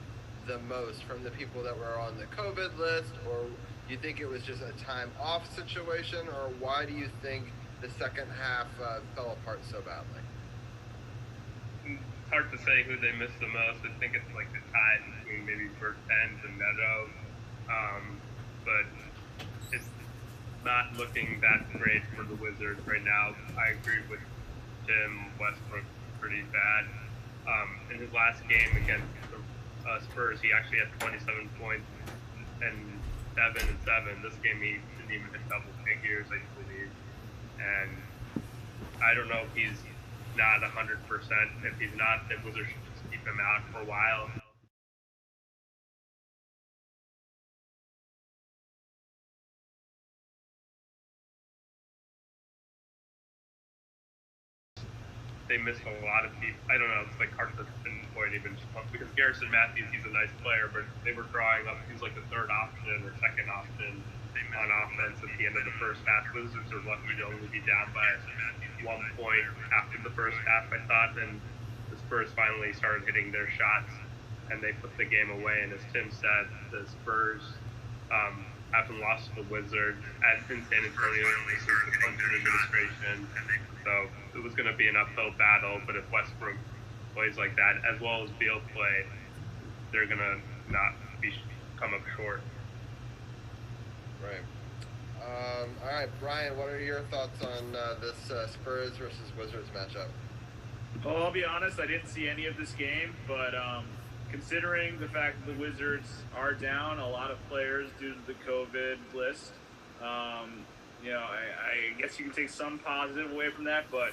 the most from the people that were on the COVID list? Or do you think it was just a time-off situation? Or why do you think the second half fell apart so badly? It's hard to say who they missed the most. I think it's like the tie between maybe Bertens and Neto. But it's not looking that great for the Wizards right now. I agree with Tim. Westbrook pretty bad. In his last game against the Spurs, he actually had 27 points and 7 and 7. This game he didn't even hit double figures, I believe. And I don't know if he's not 100%. If he's not, then Wizards should just keep him out for a while. They missed a lot of people. I don't know. It's like hard to pinpoint even because Garrison Matthews, he's a nice player, but they were drawing up. He's like the third option or second option on offense at the end of the first half. Wizards are lucky to only be down by 1 point after the first half, I thought. And the Spurs finally started hitting their shots, and they put the game away. And as Tim said, the Spurs haven't lost to the Wizards in San Antonio since the Clinton administration. So it was going to be an uphill battle, but if Westbrook plays like that, as well as Beal played, they're going to not come up short. Right. All right, Brian, what are your thoughts on this Spurs versus Wizards matchup? Well, I'll be honest, I didn't see any of this game, but considering the fact that the Wizards are down a lot of players due to the COVID list, I guess you can take some positive away from that, but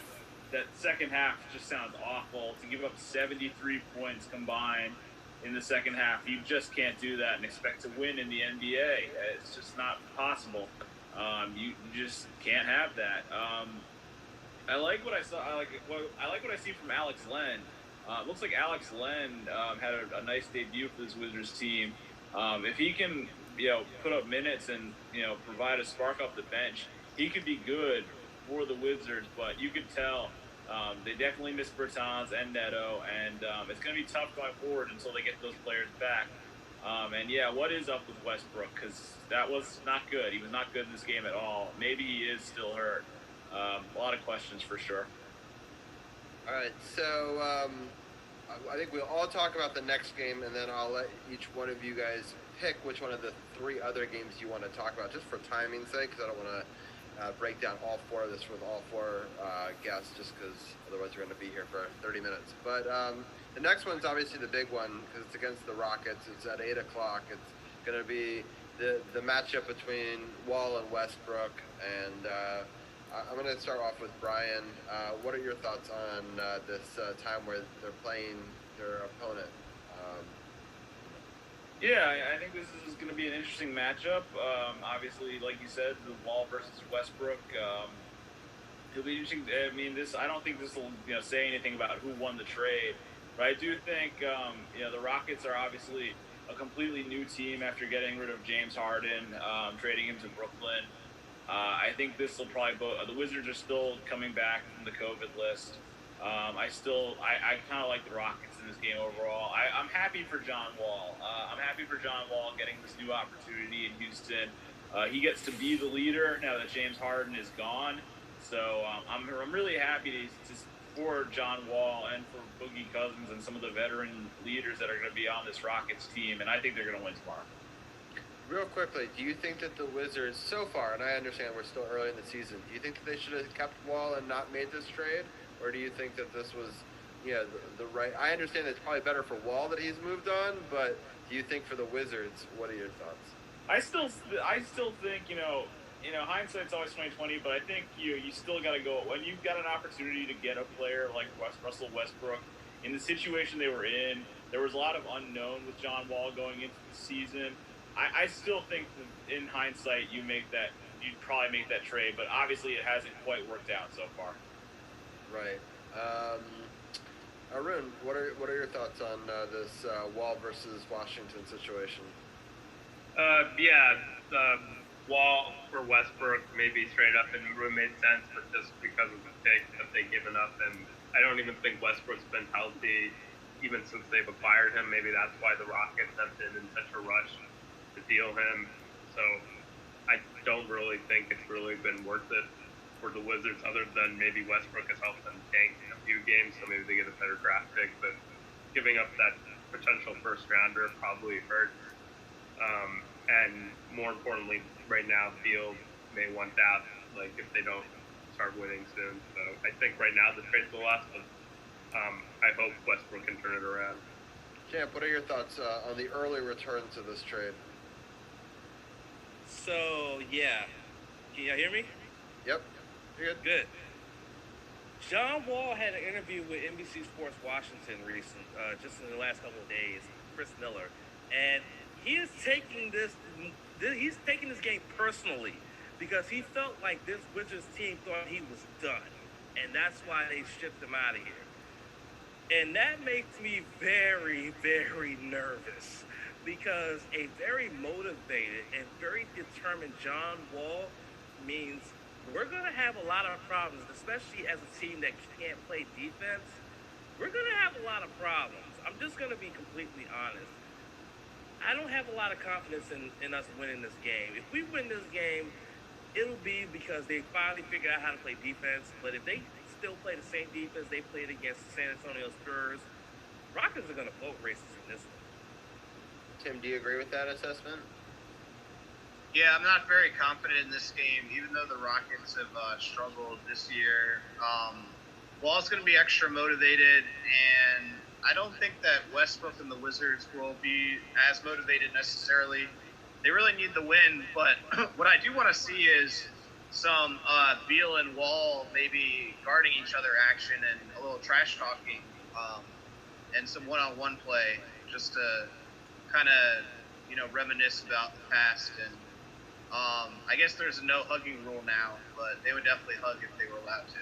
that second half just sounds awful. To give up 73 points combined in the second half, you just can't do that and expect to win in the NBA. It's just not possible. You just can't have that. I like what I saw. I like what I see from Alex Len. Looks like Alex Len had a nice debut for this Wizards team. If he can, put up minutes and provide a spark off the bench, he could be good for the Wizards. But you could tell they definitely miss Bertans and Neto, and it's going to be tough going forward until they get those players back. And yeah, what is up with Westbrook? Because that was not good. He was not good in this game at all. Maybe he is still hurt. A lot of questions for sure. All right, so I think we'll all talk about the next game, and then I'll let each one of you guys pick which one of the 3 other games you want to talk about, just for timing's sake, because I don't want to break down all 4 of this with all 4 guests, just because otherwise we're going to be here for 30 minutes. But the next one's obviously the big one, because it's against the Rockets. It's at 8 o'clock. It's going to be the matchup between Wall and Westbrook, and I'm going to start off with Brian. What are your thoughts on this time where they're playing their opponent? Yeah, I think this is going to be an interesting matchup. Obviously, like you said, the Wall versus Westbrook. It'll be interesting. I mean, I don't think this will say anything about who won the trade, but I do think the Rockets are obviously a completely new team after getting rid of James Harden, trading him to Brooklyn. I think this will probably the Wizards are still coming back from the COVID list. I kind of like the Rockets in this game overall. I'm happy for John Wall. I'm happy for John Wall getting this new opportunity in Houston. He gets to be the leader now that James Harden is gone. So I'm really happy for John Wall and for Boogie Cousins and some of the veteran leaders that are going to be on this Rockets team, and I think they're going to win tomorrow. Real quickly, do you think that the Wizards, so far, and I understand we're still early in the season, do you think that they should have kept Wall and not made this trade? Or do you think that this was, the right... I understand that it's probably better for Wall that he's moved on, but do you think for the Wizards, what are your thoughts? I still think, hindsight's always 20/20, but I think you still got to go. When you've got an opportunity to get a player like Russell Westbrook, in the situation they were in, there was a lot of unknown with John Wall going into the season. I still think that in hindsight you'd probably make that trade, but obviously it hasn't quite worked out so far. Right. Arun, what are your thoughts on this Wall versus Washington situation? Wall for Westbrook maybe straight up and it made sense, but just because of the pick that they've given up, and I don't even think Westbrook's been healthy even since they've acquired him. Maybe that's why the Rockets have been in such a rush to deal him. So I don't really think it's really been worth it for the Wizards, other than maybe Westbrook has helped them tank in a few games, so maybe they get a better draft pick. But giving up that potential first rounder probably hurts. And more importantly, right now, Field may want that, like if they don't start winning soon. So I think right now the trade's the last, but I hope Westbrook can turn it around. Champ, what are your thoughts on the early returns of this trade? So, yeah. Can y'all hear me? Yep. You're good. Good. John Wall had an interview with NBC Sports Washington just in the last couple of days, Chris Miller, and he's taking this game personally because he felt like this Wizards team thought he was done, and that's why they shipped him out of here. And that makes me very, very nervous because a very motivated and very determined John Wall means we're going to have a lot of problems, especially as a team that can't play defense. We're going to have a lot of problems. I'm just going to be completely honest. I don't have a lot of confidence in us winning this game. If we win this game, it'll be because they finally figured out how to play defense. But if they still play the same defense they played against the San Antonio Spurs, Rockets are going to boat races in this one. Tim, do you agree with that assessment? Yeah, I'm not very confident in this game, even though the Rockets have struggled this year. Wall's going to be extra motivated, and I don't think that Westbrook and the Wizards will be as motivated necessarily. They really need the win, but what I do want to see is some Beal and Wall maybe guarding each other action and a little trash talking, and some one-on-one play just to kind of, reminisce about the past. And I guess there's a no hugging rule now, but they would definitely hug if they were allowed to.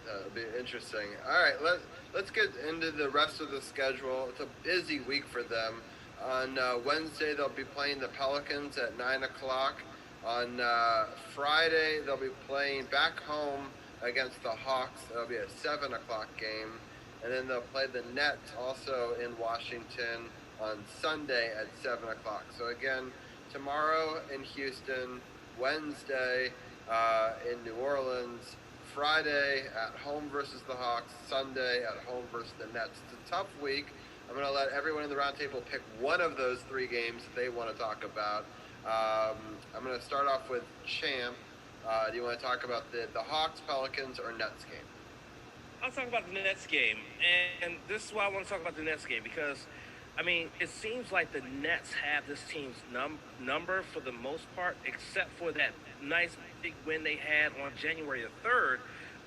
That'll be interesting. All right, let's get into the rest of the schedule. It's a busy week for them. On Wednesday, they'll be playing the Pelicans at 9 o'clock. On Friday, they'll be playing back home against the Hawks. That'll be a 7 o'clock game. And then they'll play the Nets also in Washington on Sunday at 7 o'clock. So again, tomorrow in Houston, Wednesday in New Orleans, Friday at home versus the Hawks, Sunday at home versus the Nets. It's a tough week. I'm going to let everyone in the roundtable pick one of those three games that they want to talk about. I'm going to start off with Champ. Do you want to talk about the Hawks, Pelicans, or Nets game? I'll talk about the Nets game, and this is why I want to talk about the Nets game, because, I mean, it seems like the Nets have this team's number for the most part, except for that nice big win they had on January the 3rd,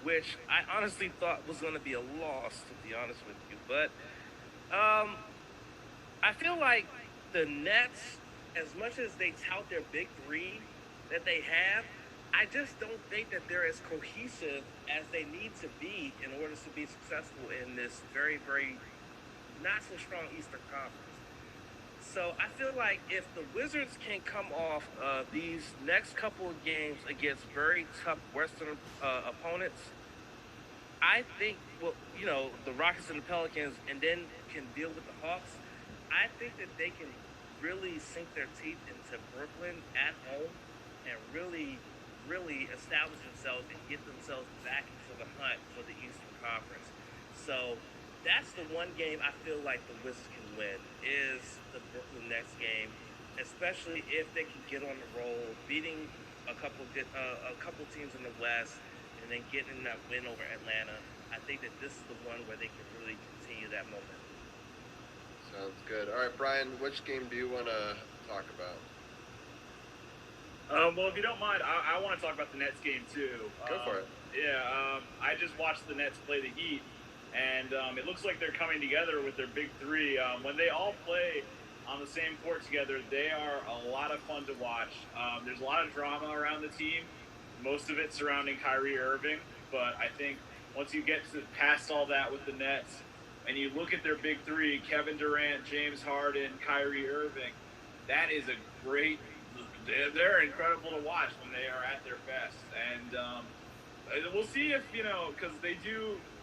which I honestly thought was going to be a loss, to be honest with you. But I feel like the Nets, as much as they tout their big three that they have, I just don't think that they're as cohesive as they need to be in order to be successful in this very, very not so strong Eastern Conference. So I feel like if the Wizards can come off these next couple of games against very tough Western opponents, I think, well, you know, the Rockets and the Pelicans, and then can deal with the Hawks, I think that they can really sink their teeth into Brooklyn at home and really establish themselves and get themselves back into the hunt for the Eastern Conference. So that's the one game I feel like the Wizards can win, is the Brooklyn Nets game, especially if they can get on the roll, beating a couple teams in the West, and then getting that win over Atlanta. I think that this is the one where they can really continue that momentum. Sounds good. All right, Brian, which game do you want to talk about? Well, if you don't mind, I want to talk about the Nets game too. Go for it. Yeah, I just watched the Nets play the Heat, and it looks like they're coming together with their big three. When they all play on the same court together, they are a lot of fun to watch. There's a lot of drama around the team, most of it surrounding Kyrie Irving, but I think once you get past all that with the Nets, and you look at their big three, Kevin Durant, James Harden, Kyrie Irving, that is a great – they're incredible to watch when they are at their best. And we'll see if, you know, because they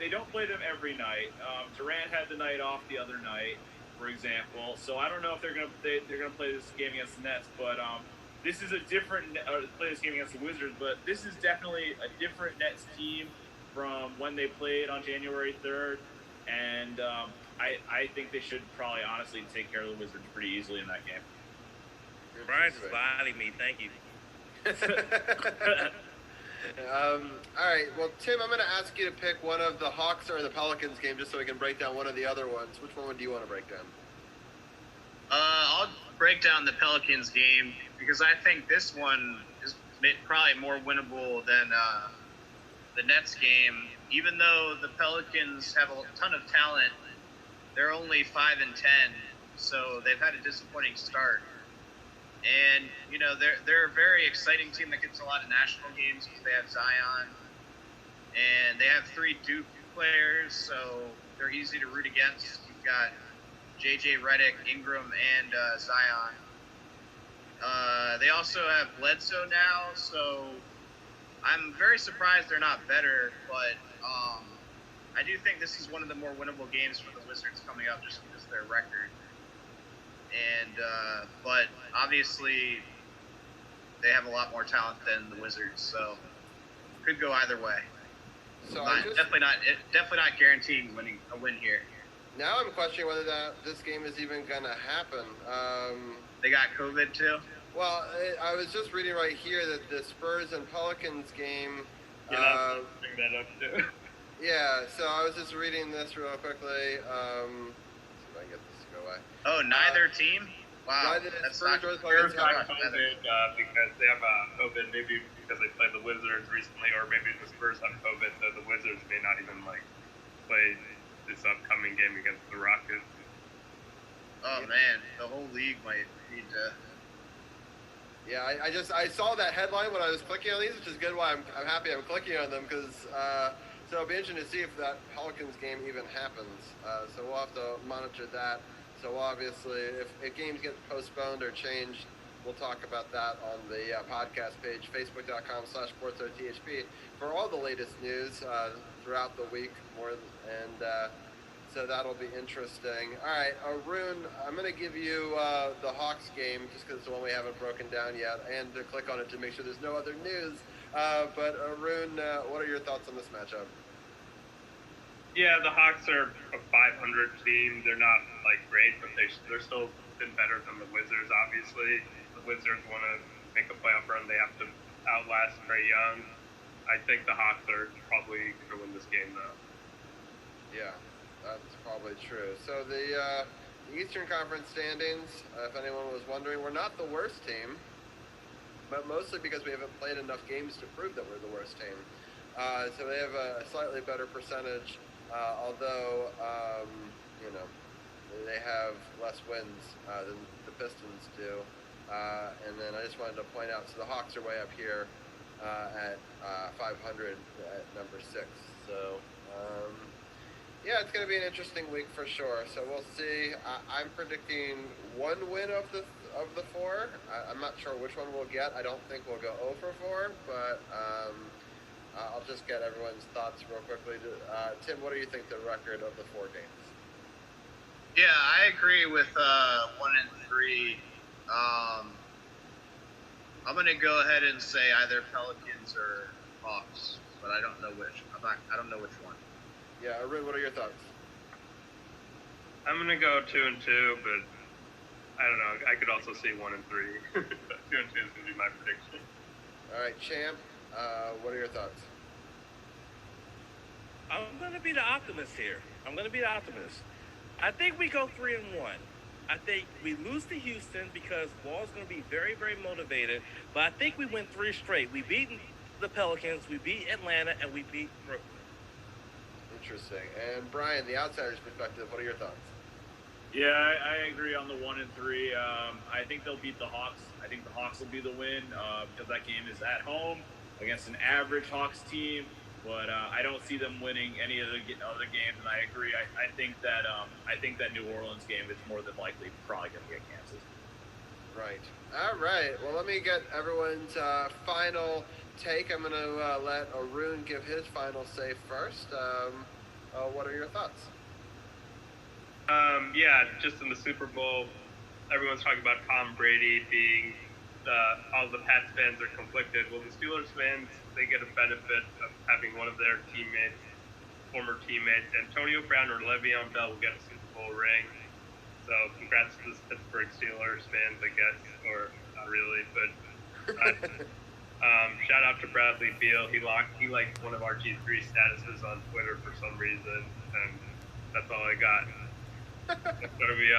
don't play them every night. Durant had the night off the other night, for example. So I don't know if they're going to play this game against the Nets, but this is a different play this game against the Wizards, but this is definitely a different Nets team from when they played on January 3rd. And I think they should probably honestly take care of the Wizards pretty easily in that game. Brian's bodying me. Thank you. All right. Well, Tim, I'm going to ask you to pick one of the Hawks or the Pelicans game just so we can break down one of the other ones. Which one do you want to break down? I'll break down the Pelicans game because I think this one is probably more winnable than the Nets game. Even though the Pelicans have a ton of talent, they're only 5-10, so they've had a disappointing start. And, you know, they're a very exciting team that gets a lot of national games because they have Zion. And they have 3 Duke players, so they're easy to root against. You've got J.J. Redick, Ingram, and Zion. They also have Bledsoe now, so I'm very surprised they're not better. But I do think this is one of the more winnable games for the Wizards coming up just because of their record. And but obviously they have a lot more talent than the Wizards, so could go either way. So definitely not guaranteeing a win here. Now I'm questioning whether this game is even going to happen. They got COVID too. Well, I was just reading right here that the Spurs and Pelicans game. Bring that up too. Yeah, so I was just reading this real quickly. Let's see if I can get this to go away. Oh, neither team? Wow. That's not Spurs COVID because they have COVID, maybe because they played the Wizards recently, or maybe the Spurs have COVID, so the Wizards may not even play this upcoming game against the Rockets. Oh man, the whole league might need to. Yeah, I saw that headline when I was clicking on these, which is good. Why I'm happy I'm clicking on them because So it'll be interesting to see if that Pelicans game even happens. So we'll have to monitor that. So obviously, if games get postponed or changed, we'll talk about that on the podcast page, facebook.com/sportsothp, for all the latest news throughout the week. So that'll be interesting. All right, Arun, I'm going to give you the Hawks game just because it's the one we haven't broken down yet, and to click on it to make sure there's no other news. But Arun, what are your thoughts on this matchup? Yeah, the Hawks are a 500 team. They're not like great, but they're still been better than the Wizards. Obviously, the Wizards want to make a playoff run. They have to outlast Trae Young. I think the Hawks are probably going to win this game, though. Yeah, that's probably true. So the Eastern Conference standings, if anyone was wondering, we're not the worst team, but mostly because we haven't played enough games to prove that we're the worst team. So they have a slightly better percentage, although, they have less wins than the Pistons do. And then I just wanted to point out, so the Hawks are way up here at 500 at number 6. So, yeah, it's going to be an interesting week for sure. So we'll see. I'm predicting one win of the 4. I'm not sure which one we'll get. I don't think we'll go 0 for 4, but I'll just get everyone's thoughts real quickly. Tim, what do you think the record of the 4 games? Yeah, I agree with 1 and 3. I'm going to go ahead and say either Pelicans or Hawks, but I don't know which. I don't know which one. Yeah, Arun, what are your thoughts? I'm going to go 2 and 2, but I don't know. I could also see 1 and 3. 2 and 2 is going to be my prediction. All right, Champ, what are your thoughts? I'm going to be the optimist here. I think we go 3 and 1. I think we lose to Houston because Wall's going to be very, very motivated. But I think we win 3 straight. We beat the Pelicans, we beat Atlanta, and we beat Brooklyn. Interesting. And Brian, the outsider's perspective, what are your thoughts? Yeah, I agree on the 1 and 3. I think they'll beat the Hawks. I think the Hawks will be the win because that game is at home against an average Hawks team. But I don't see them winning any of the other games, and I agree. I think that New Orleans game is more than likely probably going to get canceled. Right. All right. Well, let me get everyone's final take. I'm going to let Arun give his final say first. What are your thoughts? Yeah, just in the Super Bowl, everyone's talking about Tom Brady being all the Pats fans are conflicted. Well, the Steelers fans, they get a benefit of having one of their former teammates, Antonio Brown or Le'Veon Bell will get a Super Bowl ring. So congrats to the Pittsburgh Steelers fans, I guess, or not really, but shout out to Bradley Beal. He liked one of our G3 statuses on Twitter for some reason, and that's all I got. That's what we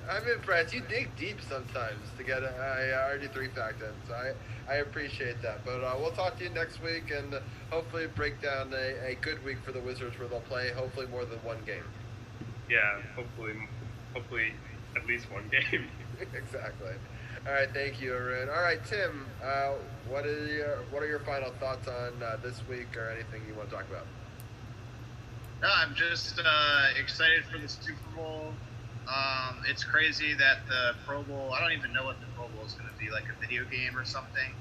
I'm impressed. You dig deep sometimes to get a RG3 fact in, so I appreciate that. But we'll talk to you next week and hopefully break down a good week for the Wizards where they'll play hopefully more than one game. Yeah, hopefully at least one game. Exactly. All right, thank you, Arun. All right, Tim, what are your final thoughts on this week or anything you want to talk about? No, I'm just excited for the Super Bowl. It's crazy that the Pro Bowl, I don't even know what the Pro Bowl is going to be, like a video game or something.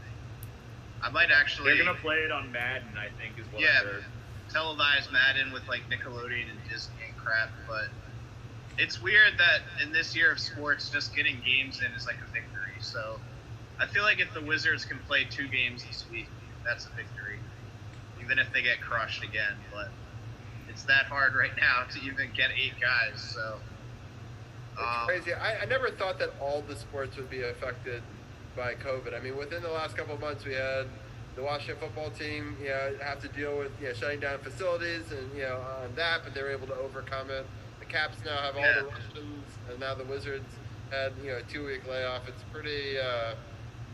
I might actually... They're going to play it on Madden, I think, is what I heard. Televised Madden with like Nickelodeon and Disney and crap, but it's weird that in this year of sports, just getting games in is like a victory. So I feel like if the Wizards can play 2 games this week, that's a victory, even if they get crushed again. But it's that hard right now to even get 8 guys, so... It's crazy. I never thought that all the sports would be affected by COVID. I mean, within the last couple of months, we had the Washington football team, have to deal with, shutting down facilities and, on that, but they were able to overcome it. The Caps now have all the Russians, and now the Wizards had, a 2-week layoff. It's pretty,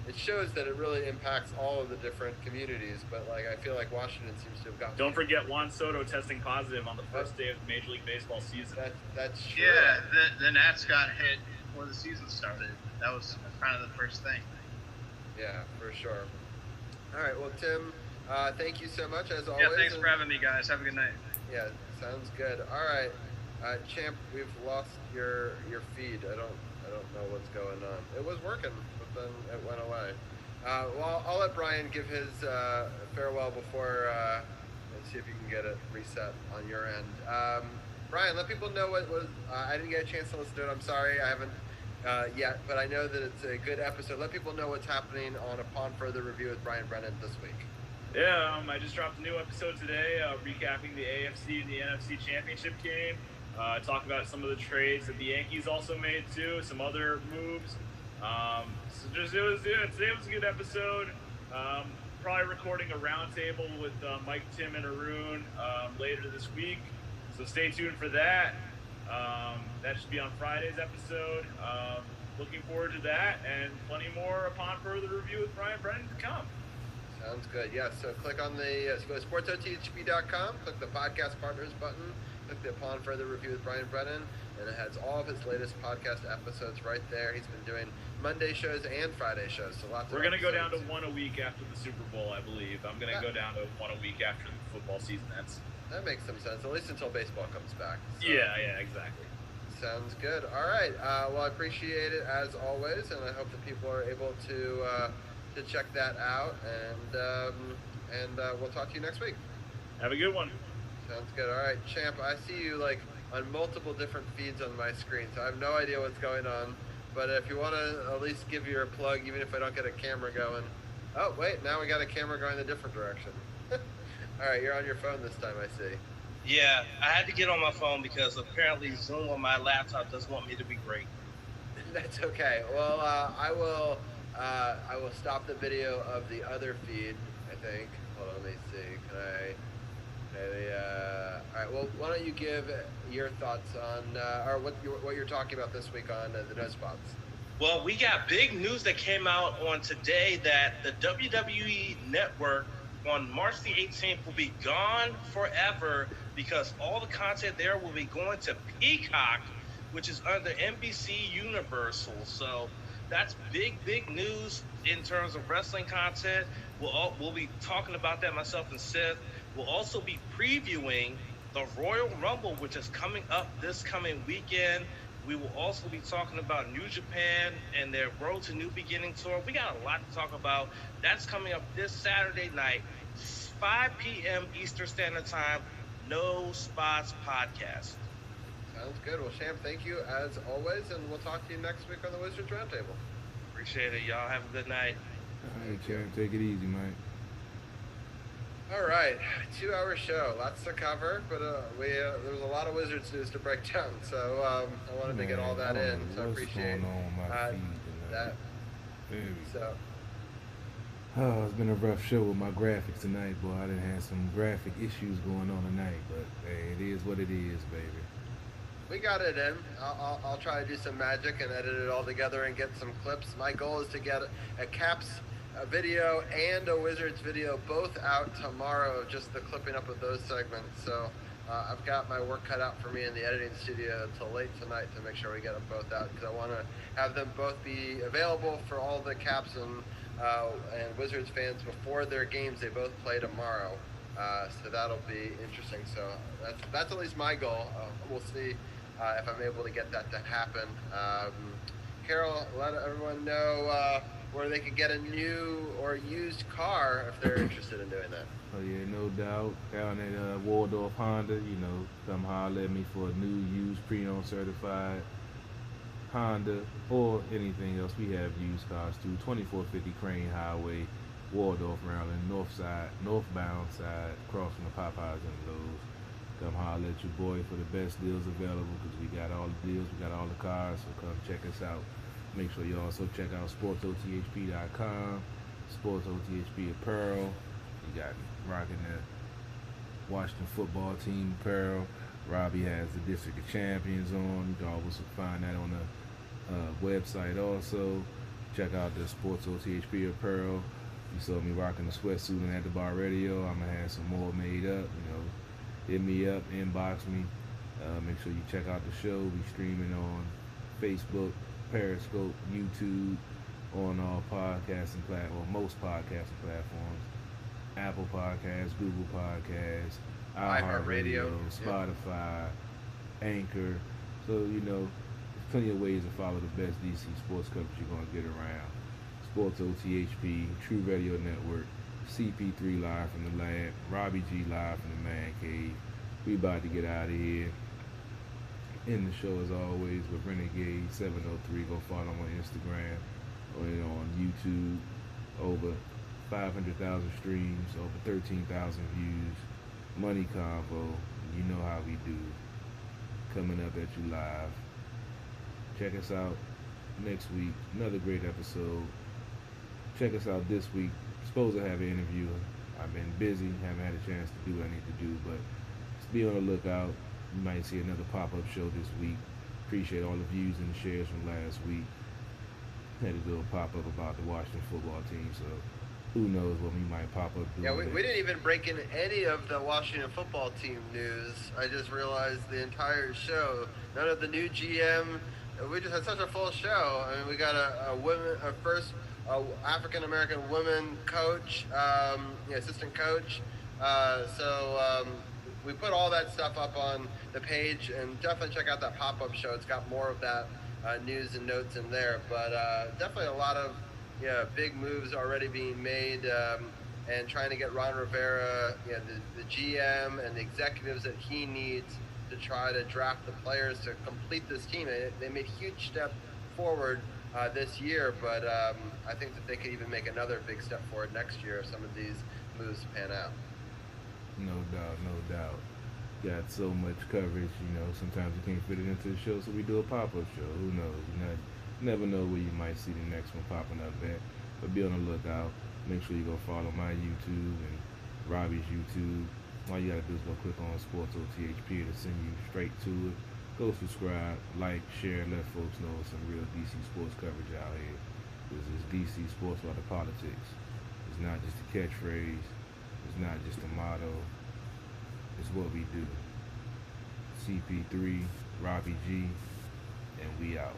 it shows that it really impacts all of the different communities, but, I feel like Washington seems to have gotten... Don't forget Juan Soto testing positive on the first day of the Major League Baseball season. That's true. Yeah, the Nats got hit before the season started. That was kind of the first thing. Yeah, for sure. All right, well, Tim, Thank you so much, as always. Yeah, thanks for having me, guys. Have a good night. Yeah, sounds good. All right, Champ, we've lost your feed. I don't know what's going on. It was working, but then it went away. Well, I'll let Brian give his farewell before and see if you can get it reset on your end. Brian, let people know what was. I didn't get a chance to listen to it. I'm sorry, I haven't yet, but I know that it's a good episode. Let people know what's happening on Upon Further Review with Brian Brennan this week. Yeah, I just dropped a new episode today, recapping the AFC and the NFC Championship game. Talk about some of the trades that the Yankees also made too, some other moves. Today was a good episode. Probably recording a roundtable with Mike, Tim, and Arun later this week. So stay tuned for that. That should be on Friday's episode. Looking forward to that and plenty more Upon Further Review with Brian Brennan to come. Sounds good. Yeah, so click on the, so go to sportsothb.com, click the podcast partners button, click the Upon Further Review with Brian Brennan, and it has all of his latest podcast episodes right there. He's been doing Monday shows and Friday shows, so lots of We're going to go down to one a week after the Super Bowl, I believe. I'm going to go down to one a week after the football season ends. That makes some sense, at least until baseball comes back. So. Yeah, exactly. Sounds good. All right. Well, I appreciate it as always, and I hope that people are able to check that out, and we'll talk to you next week. Have a good one. Sounds good. All right, Champ, I see you like on multiple different feeds on my screen, so I have no idea what's going on, but if you want to at least give your plug, even if I don't get a camera going. Oh, wait, now we got a camera going a different direction. All right, you're on your phone this time, I see. Yeah, I had to get on my phone because apparently Zoom on my laptop doesn't want me to be great. That's okay. Well, I will stop the video of the other feed, I think. Hold on, let me see. Can I maybe, all right, well, why don't you give your thoughts on, or what you're talking about this week on the No Spots? Well, we got big news that came out on today that the WWE Network on March the 18th will be gone forever because all the content there will be going to Peacock, which is under NBC Universal. So that's big news in terms of wrestling content. We'll be talking about that, myself and Seth. We'll also be previewing the Royal Rumble, which is coming up this coming weekend. We will also be talking about New Japan and their Road to New Beginning tour. We got a lot to talk about. That's coming up this Saturday night, 5 p.m. Eastern Standard Time, No Spots Podcast. Sounds good. Well, Sham, thank you as always, and we'll talk to you next week on the Wizards Roundtable. Appreciate it. Y'all have a good night. All right, Champ, take it easy, Mike. All right, 2-hour show, lots to cover, but there was a lot of Wizards news to break down, so I wanted to get all that in. So I appreciate that. So. Oh, it's been a rough show with my graphics tonight, boy. I done had some graphic issues going on tonight, but hey, it is what it is, baby. We got it in. I'll try to do some magic and edit it all together and get some clips. My goal is to get a Caps video and a Wizards video both out tomorrow, just the clipping up of those segments. So I've got my work cut out for me in the editing studio until late tonight to make sure we get them both out, because I want to have them both be available for all the Caps and Wizards fans before their games. They both play tomorrow, so that'll be interesting. So that's at least my goal. We'll see if I'm able to get that to happen. Carol, let everyone know where they can get a new or used car if they're interested in doing that. Oh yeah, no doubt. Down at Waldorf Honda, come holler at me for a new, used, pre-owned certified Honda or anything else. We have used cars too. 2450 Crane Highway, Waldorf, Maryland, northbound side, across from the Popeyes and Lowe's. Come holler at your boy for the best deals available, because we got all the deals, we got all the cars, so come check us out. Make sure you also check out sportsothb.com, Sports OTHP apparel. You got rocking the Washington football team apparel. Robbie has the District of Champions on. You can always find that on the website also. Check out the Sports OTHP apparel. You saw me rocking the sweatsuit and at the bar radio. I'm going to have some more made up. Hit me up, inbox me. Make sure you check out the show. We streaming on Facebook, Periscope, YouTube, on all podcasting platforms, most podcasting platforms. Apple Podcasts, Google Podcasts, iHeartRadio, iHeartRadio, Spotify, Anchor. So, there's plenty of ways to follow the best DC sports coverage you're going to get around. Sports OTHP, True Radio Network, CP3 live from the lab, Robbie G live from the man cave. We about to get out of here. In the show as always with Renegade 703. Go follow him on Instagram or on YouTube. Over 500,000 streams, over 13,000 views. Money Convo. You know how we do. Coming up at you live. Check us out next week. Another great episode. Check us out this week. Supposed to have an interview. I've been busy. Haven't had a chance to do what I need to do. But just be on the lookout. You might see another pop-up show this week. Appreciate all the views and the shares from last week. Had a little pop-up about the Washington football team. So who knows what we might pop up. Yeah, we didn't even break in any of the Washington football team news. I just realized the entire show, none of the new GM. We just had such a full show. I mean, we got a first African American woman coach, assistant coach. We put all that stuff up on the page, and definitely check out that pop-up show. It's got more of that news and notes in there. But definitely a lot of big moves already being made, and trying to get Ron Rivera, the GM and the executives that he needs to try to draft the players to complete this team. They made a huge step forward this year, but I think that they could even make another big step forward next year if some of these moves pan out. No doubt. Got so much coverage, sometimes we can't fit it into the show, so we do a pop-up show. Who knows? You never know where you might see the next one popping up at. But be on the lookout. Make sure you go follow my YouTube and Robbie's YouTube. All you gotta do is go click on Sports OTHP to send you straight to it. Go subscribe, like, share, let folks know some real DC sports coverage out here. This is DC Sports by the Politics. It's not just a catchphrase. It's not just a motto. It's what we do. CP3, Robbie G, and we out.